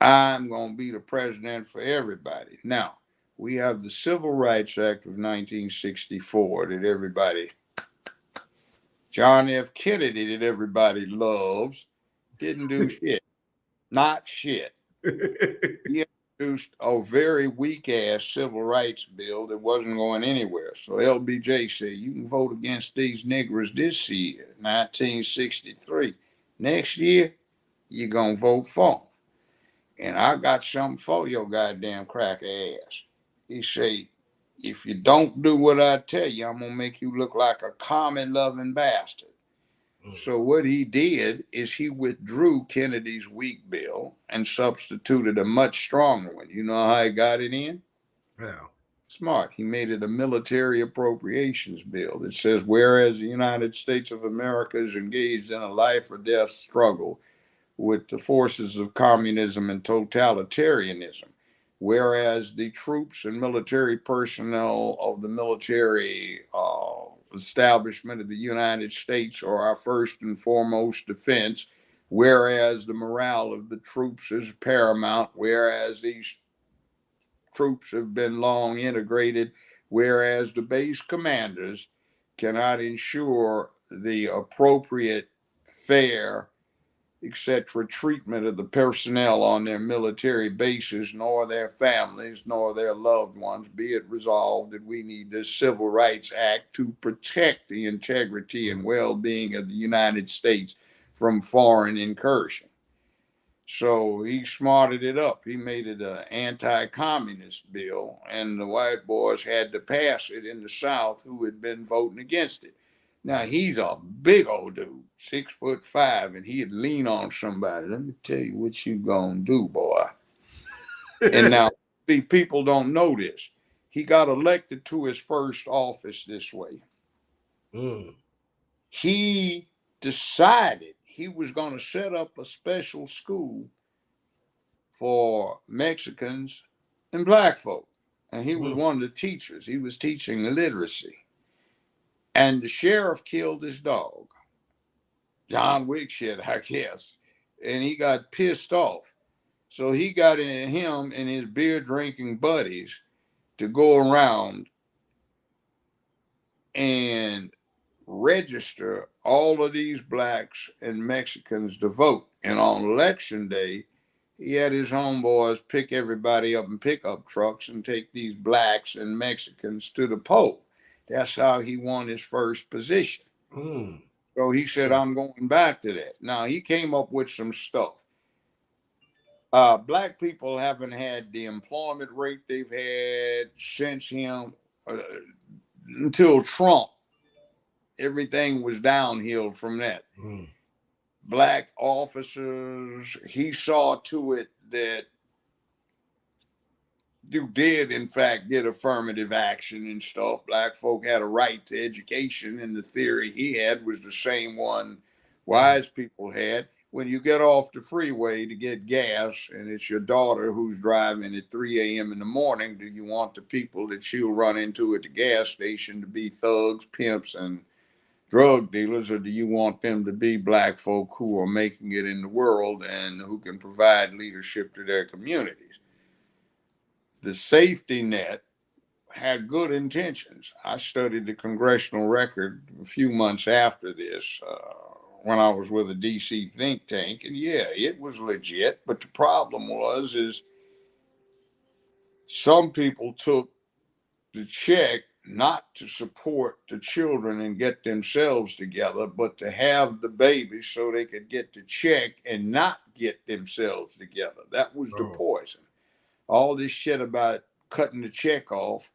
I'm going to be the president for everybody. Now, we have the Civil Rights Act of 1964 that everybody, John F. Kennedy that everybody loves, didn't do shit. Not shit. He introduced a very weak-ass civil rights bill that wasn't going anywhere. So LBJ said, you can vote against these niggers this year, 1963. Next year, you're going to vote for them. And I got something for your goddamn cracker ass. He said, if you don't do what I tell you, I'm going to make you look like a commie-loving bastard. So what he did is he withdrew Kennedy's weak bill and substituted a much stronger one. You know how he got it in? Yeah. Smart. He made it a military appropriations bill that says, whereas the United States of America is engaged in a life or death struggle with the forces of communism and totalitarianism, whereas the troops and military personnel of the military establishment of the United States are our first and foremost defense, whereas the morale of the troops is paramount, whereas these troops have been long integrated, whereas the base commanders cannot ensure the appropriate, fair, etc., treatment of the personnel on their military bases, nor their families, nor their loved ones, be it resolved that we need this Civil Rights Act to protect the integrity and well-being of the United States from foreign incursion. So he smarted it up. He made it an anti-communist bill, and the white boys had to pass it in the South, who had been voting against it. Now he's a big old dude, 6'5", and he'd lean on somebody. Let me tell you what you gonna do, boy. And now, see, people don't know this. He got elected to his first office this way. He decided he was going to set up a special school for Mexicans and black folk. And he was one of the teachers. He was teaching literacy. And the sheriff killed his dog. John Wick shit, I guess. And he got pissed off. So he got him and his beer drinking buddies to go around and register all of these blacks and Mexicans to vote. And on election day, he had his homeboys pick everybody up in pickup trucks and take these blacks and Mexicans to the poll. That's how he won his first position. So he said, I'm going back to that. Now, he came up with some stuff. Black people haven't had the employment rate they've had since him until Trump. Everything was downhill from that. Black officers, he saw to it that you did, in fact, get affirmative action and stuff. Black folk had a right to education, and the theory he had was the same one wise people had. When you get off the freeway to get gas and it's your daughter who's driving at 3 a.m. in the morning, do you want the people that she'll run into at the gas station to be thugs, pimps, and drug dealers, or do you want them to be black folk who are making it in the world and who can provide leadership to their communities? The safety net had good intentions. I studied the congressional record a few months after this when I was with a DC think tank, and yeah, it was legit. But the problem is some people took the check not to support the children and get themselves together, but to have the babies so they could get the check and not get themselves together. That was the poison. All this shit about cutting the check off,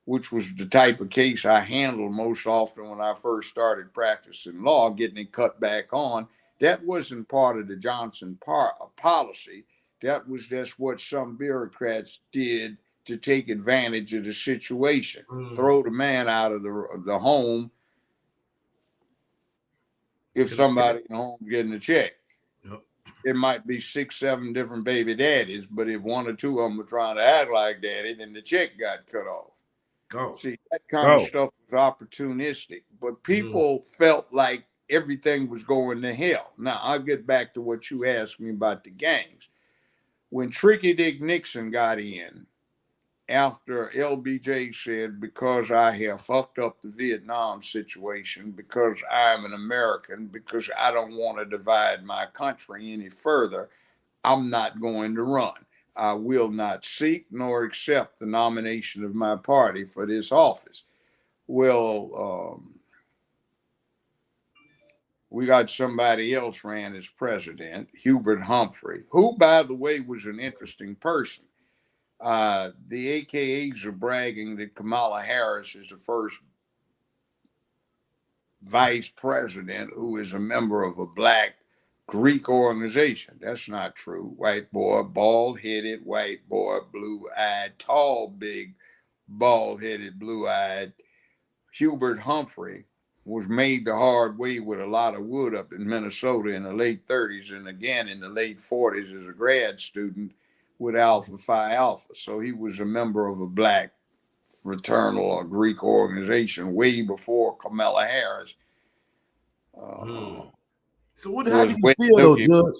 which was the type of case I handled most often when I first started practicing law, getting it cut back on, that wasn't part of the Johnson policy. That was just what some bureaucrats did to take advantage of the situation. Throw the man out of the home if somebody in the home is getting a check. It might be 6, 7 different baby daddies, but if 1 or 2 of them were trying to act like daddy, then the check got cut off. See, that kind of stuff was opportunistic, but people felt like everything was going to hell. Now, I'll get back to what you asked me about the gangs. When Tricky Dick Nixon got in, after LBJ said, because I have fucked up the Vietnam situation, because I'm an American, because I don't want to divide my country any further, I'm not going to run. I will not seek nor accept the nomination of my party for this office. Well, we got somebody else ran as president, Hubert Humphrey, who, by the way, was an interesting person. The AKAs are bragging that Kamala Harris is the first vice president who is a member of a black Greek organization. That's not true. White boy, bald-headed, white boy, blue-eyed, tall, big, bald-headed, blue-eyed. Hubert Humphrey was made the hard way with a lot of wood up in Minnesota in the late 30s and again in the late 40s as a grad student with Alpha Phi Alpha. So he was a member of a black fraternal or Greek organization way before Kamala Harris. So how do you feel though, Judge?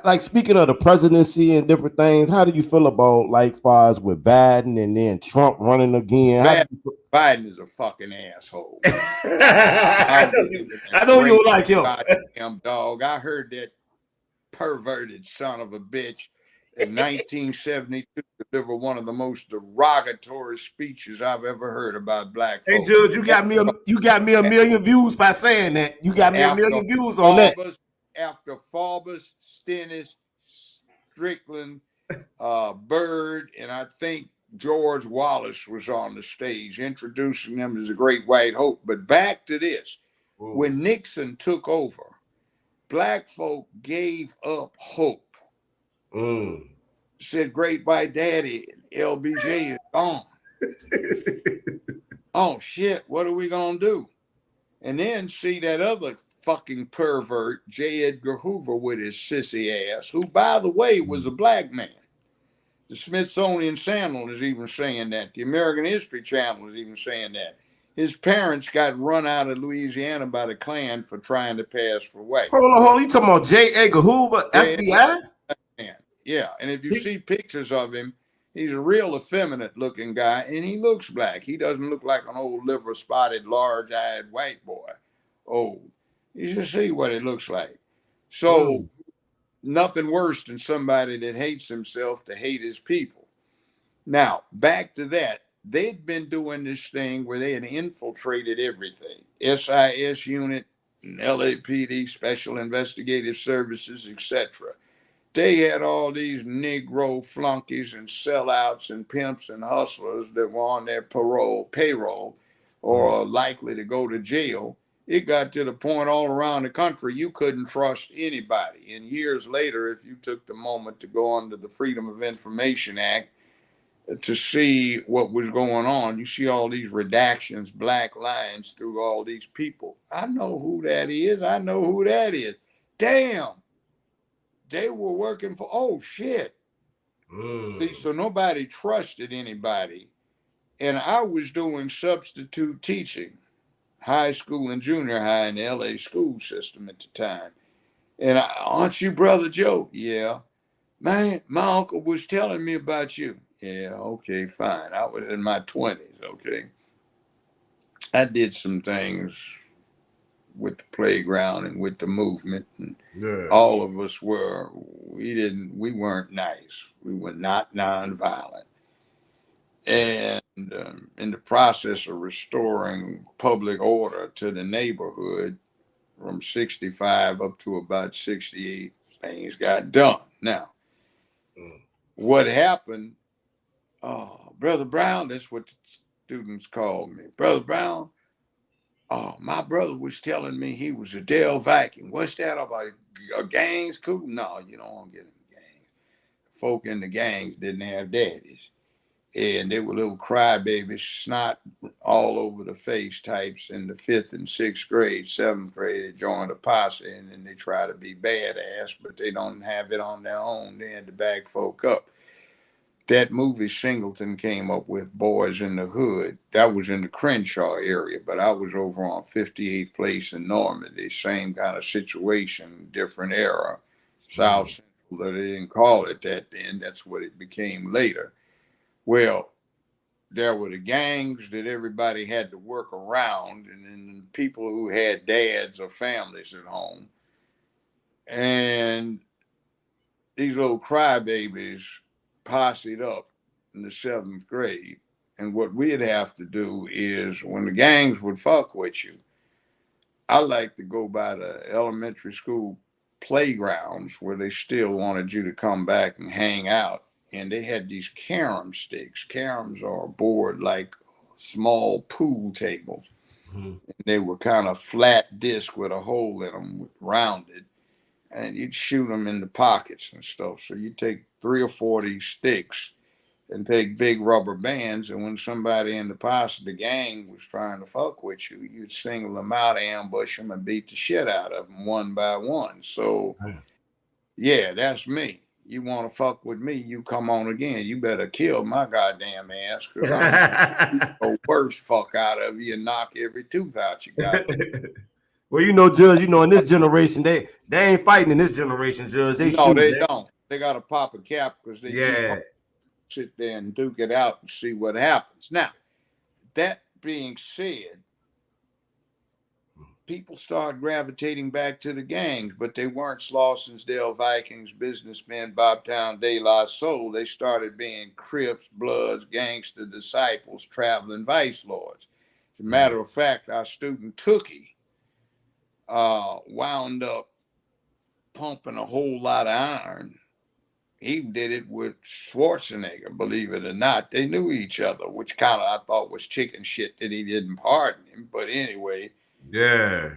Like speaking of the presidency and different things, how do you feel about like far as with Biden and then Trump running again? Biden is a fucking asshole. I know you don't like him. Dog. I heard that perverted son of a bitch in 1972 delivered one of the most derogatory speeches I've ever heard about black Hey, folks. Judge, you got me a million views by saying that. You got me a million views on that. After Faubus, Stennis, Strickland, Bird, and I think George Wallace was on the stage introducing them as a great white hope. But back to this. Ooh. When Nixon took over, black folk gave up hope. Said, great white daddy, LBJ is gone. Oh, shit, what are we going to do? And then see that other fucking pervert, J. Edgar Hoover, with his sissy ass, who, by the way, was a black man. The Smithsonian Channel is even saying that. The American History Channel is even saying that. His parents got run out of Louisiana by the Klan for trying to pass for white. Hold on. You talking about J. Edgar Hoover, FBI? Yeah, and if you see pictures of him, he's a real effeminate looking guy, and he looks black. He doesn't look like an old liver spotted, large-eyed white boy. Oh, you should see what it looks like. So nothing worse than somebody that hates himself to hate his people. Now, back to that. They'd been doing this thing where they had infiltrated everything. SIS unit, LAPD, Special Investigative Services, etc. They had all these Negro flunkies and sellouts and pimps and hustlers that were on their payroll, or likely to go to jail. It got to the point all around the country you couldn't trust anybody. And years later, if you took the moment to go under the Freedom of Information Act to see what was going on, you see all these redactions, black lines through all these people. I know who that is. I know who that is. Damn. They were working for, oh shit. See, so nobody trusted anybody. And I was doing substitute teaching, high school and junior high in the LA school system at the time. And aren't you Brother Joe? Yeah. Man, my uncle was telling me about you. Yeah, okay, fine. I was in my 20s, okay. I did some things with the playground and with the movement, and all of us we weren't nice. We were not nonviolent. And in the process of restoring public order to the neighborhood from 65 up to about 68, things got done. Now, what happened, Brother Brown, that's what the students called me. Brother Brown, oh, my brother was telling me he was a Dale Viking. What's that about? A gangs? Cool? No, you don't want to get in the gangs. Folk in the gangs didn't have daddies. And they were little crybabies, snot all over the face types in the 5th and 6th grade, 7th grade. They joined a posse and then they try to be badass, but they don't have it on their own. They had to back folk up. That movie Singleton came up with, Boys in the Hood. That was in the Crenshaw area, but I was over on 58th Place in Normandy. Same kind of situation, different era. South Central, but they didn't call it that then. That's what it became later. Well, there were the gangs that everybody had to work around, and then people who had dads or families at home. And these little crybabies posseed up in the 7th grade. And what we'd have to do is, when the gangs would fuck with you, I like to go by the elementary school playgrounds where they still wanted you to come back and hang out. And they had these carom sticks. Caroms are a board like a small pool table. And they were kind of flat disc with a hole in them, rounded. And you'd shoot them in the pockets and stuff. So you take 3 or 4 of these sticks and take big rubber bands. And when somebody in the posse, the gang, was trying to fuck with you, you'd single them out, ambush them, and beat the shit out of them one by one. So, yeah, that's me. You want to fuck with me, you come on again. You better kill my goddamn ass, because I'm the worst fuck out of you and knock every tooth out you got. Well, Judge, in this generation, they ain't fighting in this generation, Judge. They don't. They got to pop a cap because they too sit there and duke it out and see what happens. Now, that being said, people started gravitating back to the gangs, but they weren't Slaussonsdale Vikings, businessmen, Bobtown De La Soul. They started being Crips, Bloods, gangster disciples, traveling vice lords. As a matter of fact, our student Tookie wound up pumping a whole lot of iron. He did it with Schwarzenegger, believe it or not. They knew each other, which kind of I thought was chicken shit that he didn't pardon him. But anyway, he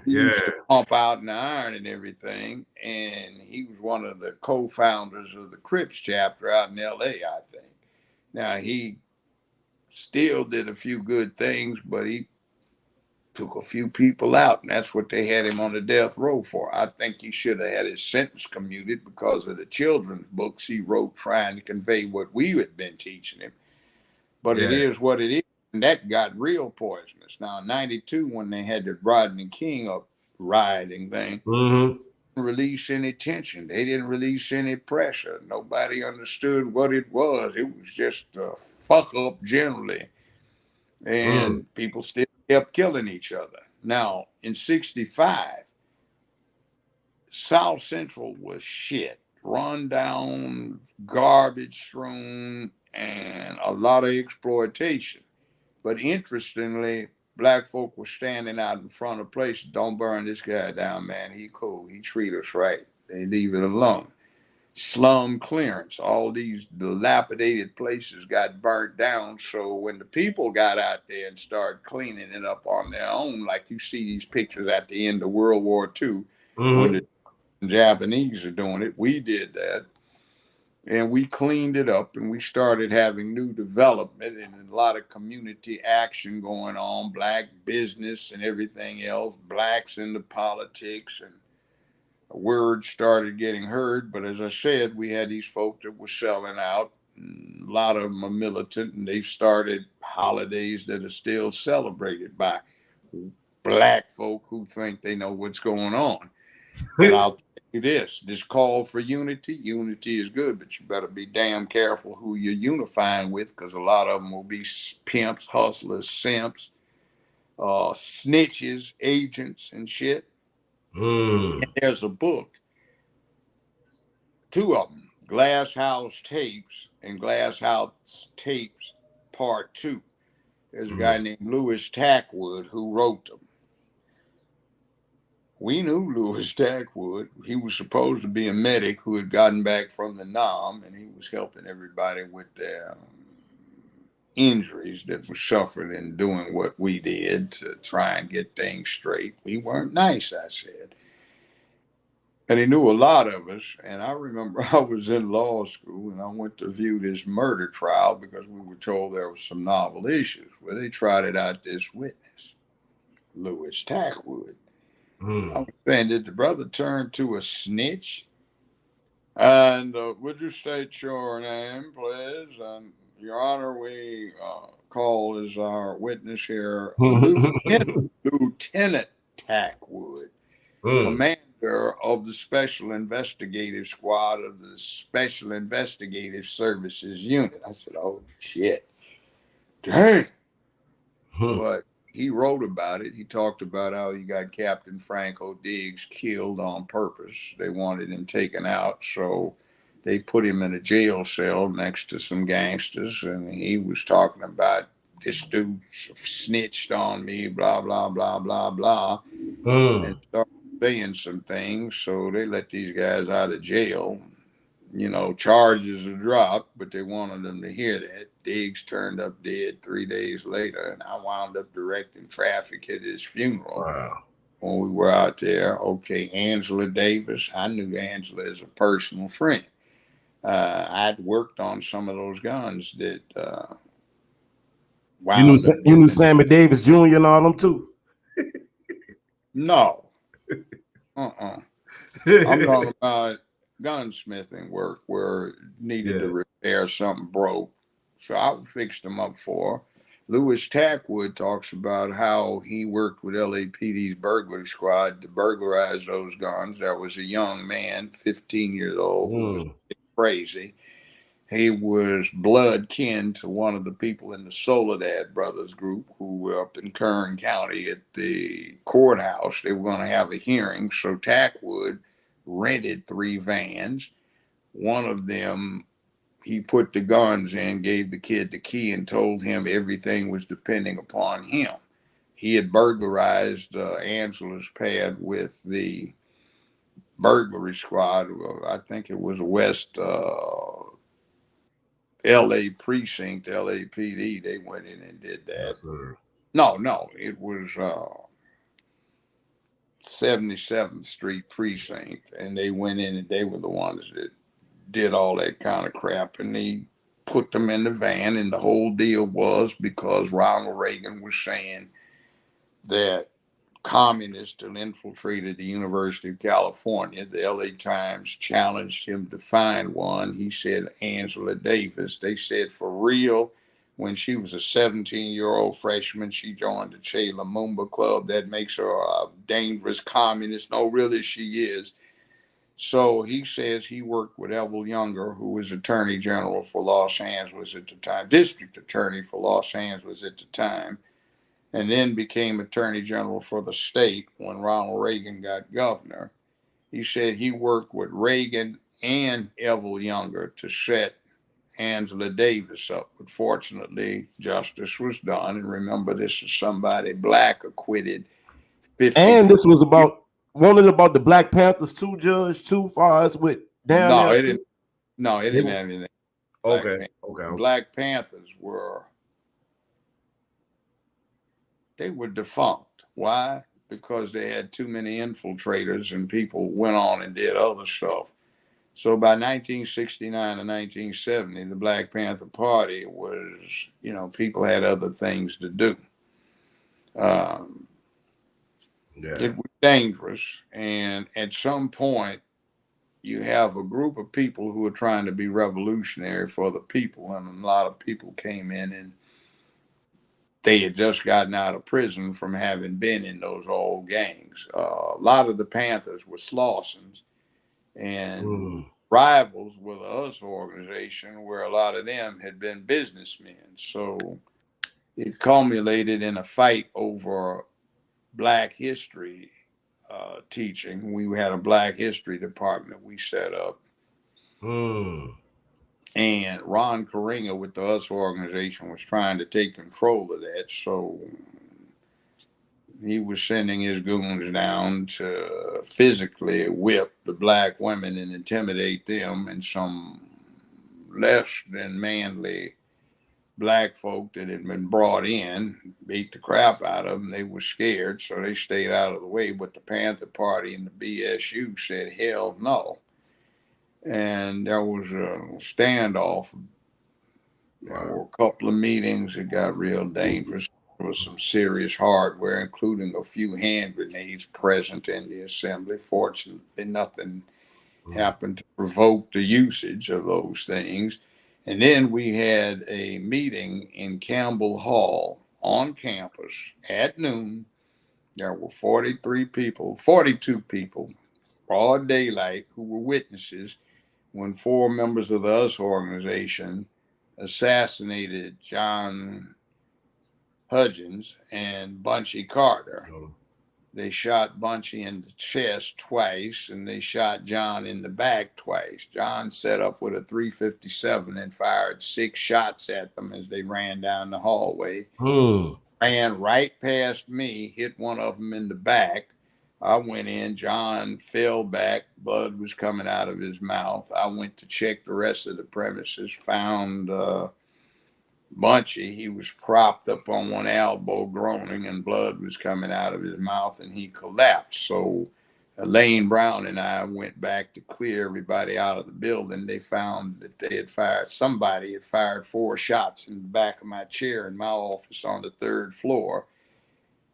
used to pump out an iron and everything. And he was one of the co-founders of the Crips chapter out in LA, I think. Now, he still did a few good things, but he took a few people out, and that's what they had him on the death row for. I think he should have had his sentence commuted because of the children's books he wrote trying to convey what we had been teaching him. But it is what it is, and that got real poisonous. Now, in 92, when they had the Rodney King rioting thing, didn't release any tension. They didn't release any pressure. Nobody understood what it was. It was just a fuck up generally. And people still kept killing each other. Now, in 65, South Central was shit. Run down, garbage strewn, and a lot of exploitation. But interestingly, black folk were standing out in front of places. Don't burn this guy down, man. He cool. He treat us right. They leave it alone. Slum clearance. All these dilapidated places got burnt down. So when the people got out there and started cleaning it up on their own, like you see these pictures at the end of World War II, when the Japanese are doing it, we did that. And we cleaned it up and we started having new development and a lot of community action going on, black business and everything else, blacks into politics, and word started getting heard. But as I said, we had these folks that were selling out. A lot of them are militant, and they've started holidays that are still celebrated by black folk who think they know what's going on. And I'll tell you this call for unity is good, but you better be damn careful who you're unifying with, because a lot of them will be pimps, hustlers, simps, snitches, agents, and shit. And there's a book, two of them, Glass House Tapes and Glass House Tapes Part 2. There's a guy named Louis Tackwood who wrote them. We knew Louis Tackwood. He was supposed to be a medic who had gotten back from the NAM, and he was helping everybody with their injuries that were suffered in doing what we did to try and get things straight. We weren't nice, I said. And he knew a lot of us. And I remember I was in law school and I went to view this murder trial because we were told there was some novel issues. Well, they trotted out this witness, Louis Tackwood. I was saying, did the brother turn to a snitch? And would you state your name, please? And Your Honor, we call as our witness here Lieutenant Tackwood, commander of the Special Investigative Squad of the Special Investigative Services Unit. I said, oh, shit. Dang. But he wrote about it. He talked about how he got Captain Franco Diggs killed on purpose. They wanted him taken out, so they put him in a jail cell next to some gangsters, and he was talking about this dude snitched on me, blah, blah, blah, blah, blah, and started saying some things. So they let these guys out of jail. You know, charges are dropped, but they wanted them to hear that. Diggs turned up dead 3 days later, and I wound up directing traffic at his funeral. Wow. When we were out there. Okay, Angela Davis. I knew Angela as a personal friend. I'd worked on some of those guns that You knew Sammy Davis Jr. and all them too? No. I'm talking about gunsmithing work where needed to repair something broke. So I fixed them up for. Louis Tackwood talks about how he worked with LAPD's burglary squad to burglarize those guns. There was a young man, 15 years old, who was crazy. He was blood kin to one of the people in the Soledad Brothers group who were up in Kern County at the courthouse. They were going to have a hearing, so Tackwood rented 3 vans. One of them, he put the guns in, gave the kid the key, and told him everything was depending upon him. He had burglarized Angela's pad with the burglary squad. I think it was West LA precinct, LAPD. They went in and did that. No, it was 77th Street precinct, and they went in and they were the ones that did all that kind of crap, and they put them in the van. And the whole deal was because Ronald Reagan was saying that communists had infiltrated the University of California. The LA Times challenged him to find one. He said Angela Davis. They said for real, when she was a 17-year-old freshman, she joined the Che Lumumba Club. That makes her a dangerous communist. No, really, she is. So he says he worked with Evel Younger, who was Attorney General for Los Angeles at the time, District Attorney for Los Angeles at the time, and then became Attorney General for the state when Ronald Reagan got governor. He said he worked with Reagan and Evel Younger to set Angela Davis up. But fortunately, justice was done. And remember, this is somebody black acquitted 50. And this was about the Black Panthers too, Judge, too, far as with down No, there. it didn't. No, it didn't have anything. Okay. Black Panthers they were defunct. Why? Because they had too many infiltrators and people went on and did other stuff. So by 1969 and 1970, the Black Panther Party was, people had other things to do. It was dangerous. And at some point, you have a group of people who are trying to be revolutionary for the people. And a lot of people came in and they had just gotten out of prison from having been in those old gangs. A lot of the Panthers were Slausons, and rivals with us organization where a lot of them had been businessmen. So it culminated in a fight over Black history teaching. We had a Black history department we set up. And Ron Karinga with the US organization was trying to take control of that. So he was sending his goons down to physically whip the Black women and intimidate them, and some less than manly Black folk that had been brought in beat the crap out of them. They were scared, so they stayed out of the way. But the Panther Party and the BSU said, hell no. And there was a standoff. There were a couple of meetings. It got real dangerous. There was some serious hardware, including a few hand grenades present in the assembly. Fortunately, nothing happened to provoke the usage of those things. And then we had a meeting in Campbell Hall on campus at noon. There were 42 people, broad daylight, who were witnesses when 4 members of the US organization assassinated John Hudgens and Bunchy Carter. They shot Bunchy in the chest twice, and they shot John in the back twice. John set up with a .357 and fired 6 shots at them as they ran down the hallway. Ran right past me, hit one of them in the back. I went in. John fell back. Blood was coming out of his mouth. I went to check the rest of the premises, found Bunchy. He was propped up on one elbow, groaning, and blood was coming out of his mouth, and he collapsed. So Elaine Brown and I went back to clear everybody out of the building. They found that somebody had fired 4 shots in the back of my chair in my office on the 3rd floor.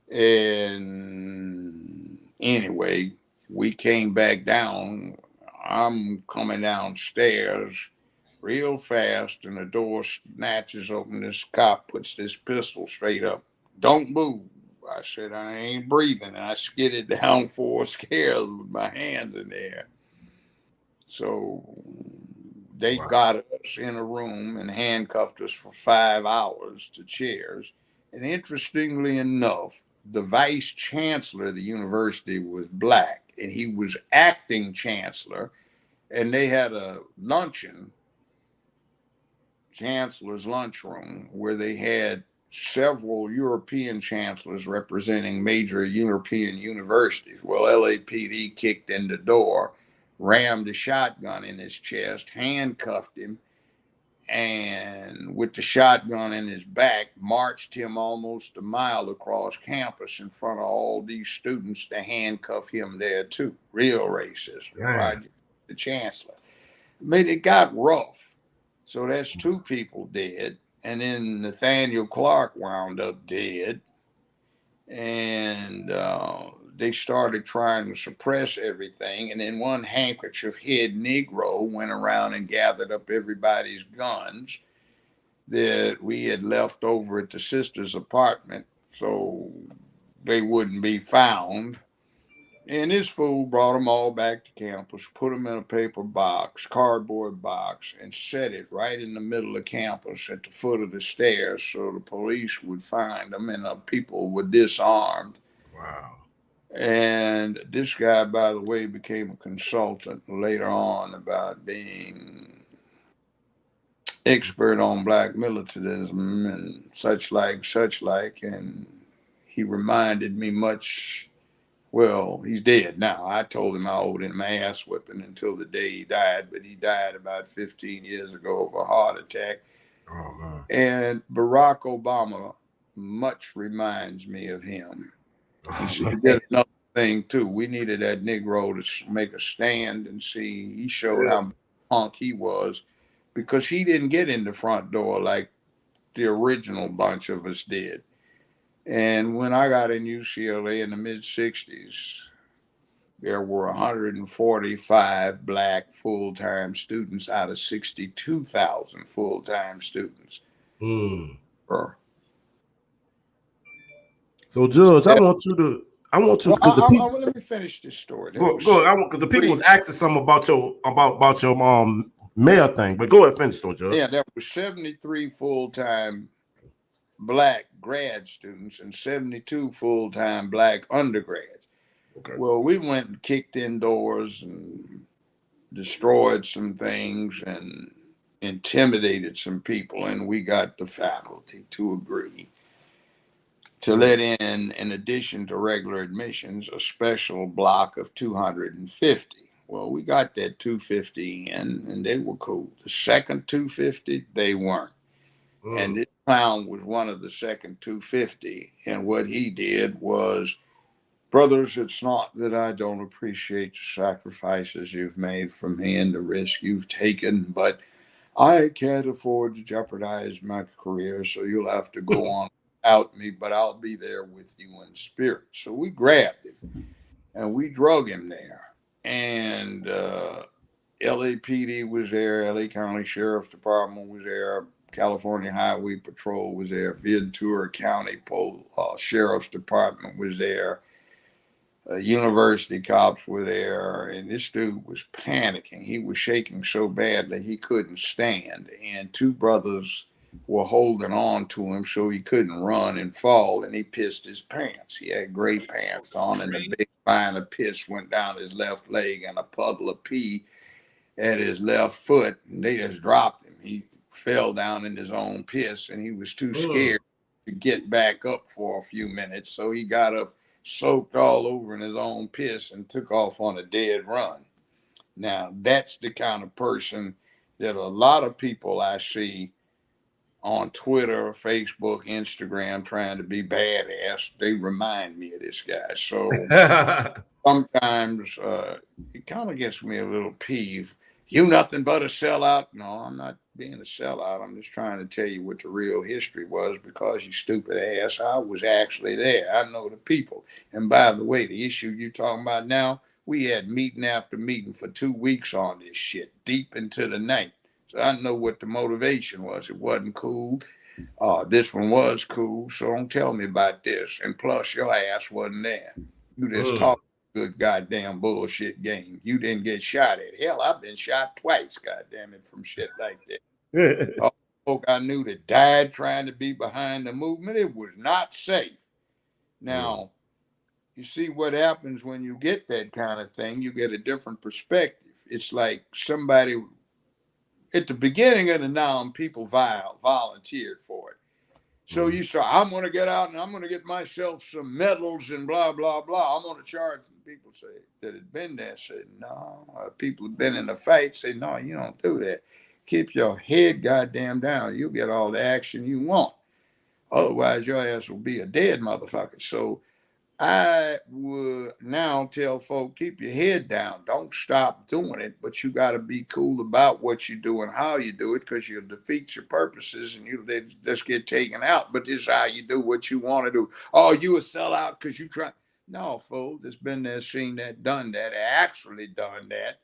And anyway, we came back down. I'm coming downstairs real fast, and the door snatches open. This cop puts this pistol straight up. Don't move. I said, I ain't breathing. And I skidded down 4 stairs with my hands in the air. So They got us in a room and handcuffed us for 5 hours to chairs. And interestingly enough, the vice chancellor of the university was black, and he was acting chancellor. And they had a luncheon, chancellor's lunchroom, where they had several European chancellors representing major European universities. Well, LAPD kicked in the door, rammed a shotgun in his chest, handcuffed him, and with the shotgun in his back, marched him almost a mile across campus in front of all these students to handcuff him there too. Real racist, right? The chancellor. I mean, it got rough. So that's 2 people dead. And then Nathaniel Clark wound up dead. And they started trying to suppress everything. And then one handkerchief head Negro went around and gathered up everybody's guns that we had left over at the sister's apartment so they wouldn't be found. And this fool brought them all back to campus, put them in a paper box, cardboard box, and set it right in the middle of campus at the foot of the stairs so the police would find them and people were disarmed. Wow. And this guy, by the way, became a consultant later on about being expert on black militantism and such like. And he reminded me much. Well, he's dead now. I told him I owed him an ass whipping until the day he died, but he died about 15 years ago of a heart attack. Oh, man. And Barack Obama much reminds me of him. He did another thing too. We needed that Negro to make a stand and see. He showed how punk he was because he didn't get in the front door like the original bunch of us did. And when I got in UCLA in the mid-'60s, there were 145 black full-time students out of 62,000 full-time students. So, Judge, I want to. Let me finish this story. Go ahead, because the people was asking something about your mayor thing. But go ahead, finish, though, Judge. Yeah, there were 73 full-time black grad students and 72 full-time black undergrads. Okay. Well, we went and kicked in doors and destroyed some things and intimidated some people, and we got the faculty to agree to let in addition to regular admissions, a special block of 250. Well, we got that 250 in, and they were cool. The second 250, they weren't. And this clown was one of the second 250. And what he did was, brothers, it's not that I don't appreciate the sacrifices you've made for me and the risk you've taken, but I can't afford to jeopardize my career, so you'll have to go on without me, but I'll be there with you in spirit. So we grabbed him and we drug him there. And LAPD was there, LA County Sheriff's Department was there, California Highway Patrol was there, Ventura County Sheriff's Department was there, university cops were there, and this dude was panicking. He was shaking so badly he couldn't stand, and 2 brothers were holding on to him so he couldn't run and fall, and he pissed his pants. He had gray pants on, and a big line of piss went down his left leg and a puddle of pee at his left foot, and they just dropped him. He fell down in his own piss, and he was too scared to get back up for a few minutes, so he got up soaked all over in his own piss and took off on a dead run. Now, that's the kind of person that a lot of people I see on Twitter, Facebook, Instagram trying to be badass, they remind me of this guy. So sometimes it kind of gets me a little peeved. You nothing but a sellout? No, I'm not being a sellout. I'm just trying to tell you what the real history was, because you stupid ass, I was actually there. I know the people. And by the way, the issue you're talking about now, we had meeting after meeting for 2 weeks on this shit, deep into the night. So I know what the motivation was. It wasn't cool. This one was cool. So don't tell me about this. And plus, your ass wasn't there. You just talk good goddamn bullshit game. You didn't get shot at. Hell, I've been shot twice, goddamn it, from shit like that. All the folk I knew that died trying to be behind the movement, it was not safe. Now, you see what happens when you get that kind of thing, you get a different perspective. It's like somebody at the beginning of the noun, people volunteered for it. So you saw, I'm going to get out and I'm going to get myself some medals and blah, blah, blah. I'm going to charge. And people say that had been there said, no. People have been in the fight say, no, you don't do that. Keep your head goddamn down. You'll get all the action you want. Otherwise, your ass will be a dead motherfucker. So I would now tell folk, keep your head down. Don't stop doing it, but you got to be cool about what you do and how you do it, because you'll defeat your purposes and you'll just get taken out. But this is how you do what you want to do. Oh, you a sellout because you try. No, folks, that's been there, seen that, done that, actually done that,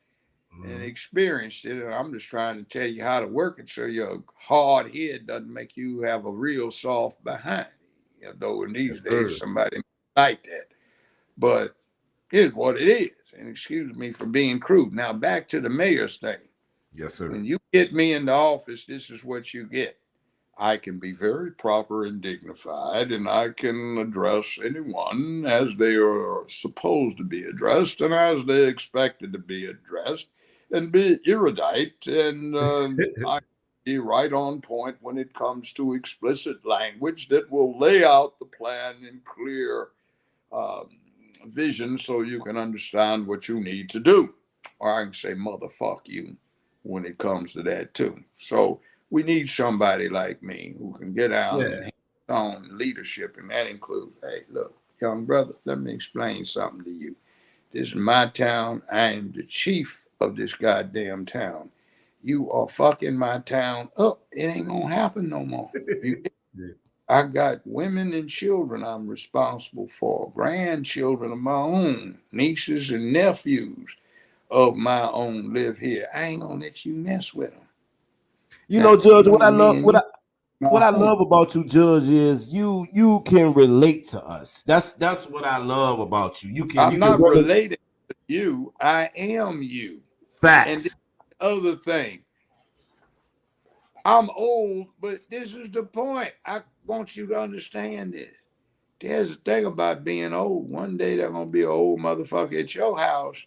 and experienced it. And I'm just trying to tell you how to work it so your hard head doesn't make you have a real soft behind. You know, though in these days, somebody like that, but here's what it is. And excuse me for being crude. Now back to the mayor's thing. Yes, sir. When you get me into office, this is what you get. I can be very proper and dignified, and I can address anyone as they are supposed to be addressed and as they're expected to be addressed, and be erudite, and I be right on point when it comes to explicit language that will lay out the plan in clear vision so you can understand what you need to do. Or I can say motherfuck you when it comes to that too. So we need somebody like me who can get out and hands on leadership, and that includes, hey, look, young brother, let me explain something to you. This is my town. I am the chief of this goddamn town. You are fucking my town up. It ain't gonna happen no more. I got women and children I'm responsible for, grandchildren of my own, nieces and nephews of my own live here. I ain't gonna let you mess with them. You know, Judge, what I love about you, Judge, is you can relate to us. That's what I love about you. I'm not related to you. I am you. Facts. And the other thing, I'm old, but this is the point. I want you to understand this. There's a thing about being old. One day there's gonna be an old motherfucker at your house.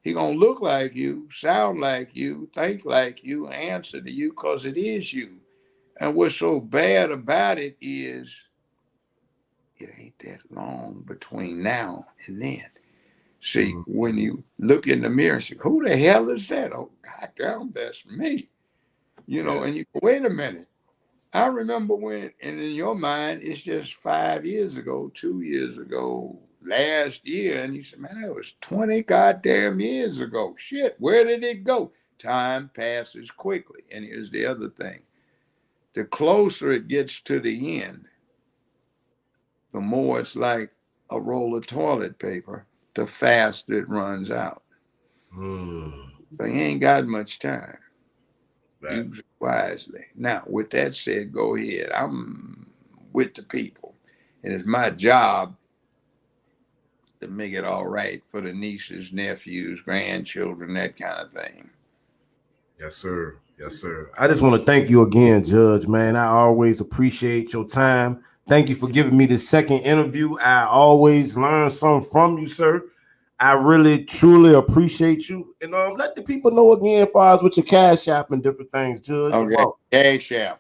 He gonna look like you, sound like you, think like you, answer to you, because it is you. And what's so bad about it is it ain't that long between now and then. See, when you look in the mirror and say, who the hell is that? Oh, goddamn, that's me. You know, and you go, wait a minute. I remember when, and in your mind, it's just 5 years ago, 2 years ago, last year. And you said, man, that was 20 goddamn years ago. Shit, where did it go? Time passes quickly. And here's the other thing. The closer it gets to the end, the more it's like a roll of toilet paper, the faster it runs out. So you ain't got much time. Use it wisely. Now, with that said, go ahead. I'm with the people. And it's my job to make it all right for the nieces, nephews, grandchildren, that kind of thing. Yes, sir. Yes, sir. I just want to thank you again, Judge, man. I always appreciate your time. Thank you for giving me this second interview. I always learn something from you, sir. I really, truly appreciate you. And let the people know again, as far as with your Cash App and different things, Judge. Okay, Cash App,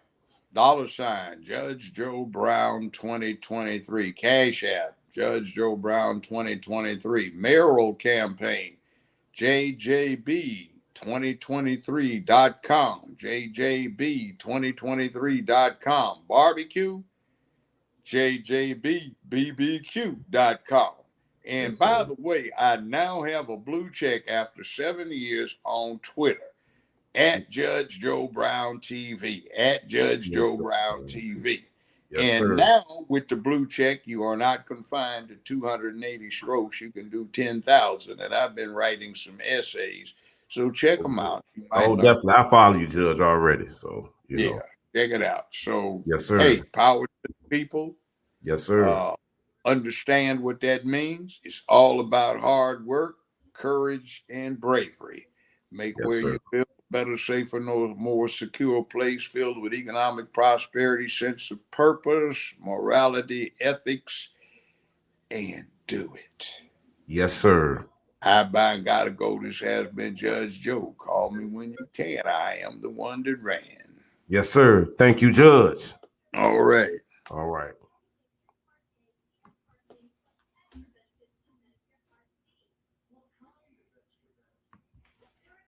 $ Judge Joe Brown 2023. Cash App, Judge Joe Brown 2023. Mayoral campaign, JJB2023.com. JJB2023.com. Barbecue, JJBBBQ.com. And by the way, I now have a blue check after 7 years on Twitter at Judge Joe Brown TV, at Judge Joe Brown TV. And now with the blue check, you are not confined to 280 strokes. You can do 10,000. And I've been writing some essays. So check them out. Definitely. I follow you, Judge, already. So, you know. Check it out. So, yes, sir. Hey, power to the people. Yes, sir. understand what that means. It's all about hard work, courage, and bravery. Make where you live a better, safer, more secure place filled with economic prosperity, sense of purpose, morality, ethics, and do it. Yes, sir. I by gotta go. This has been Judge Joe. Call me when you can. I am the one that ran. Yes, sir. Thank you, Judge. All right. All right.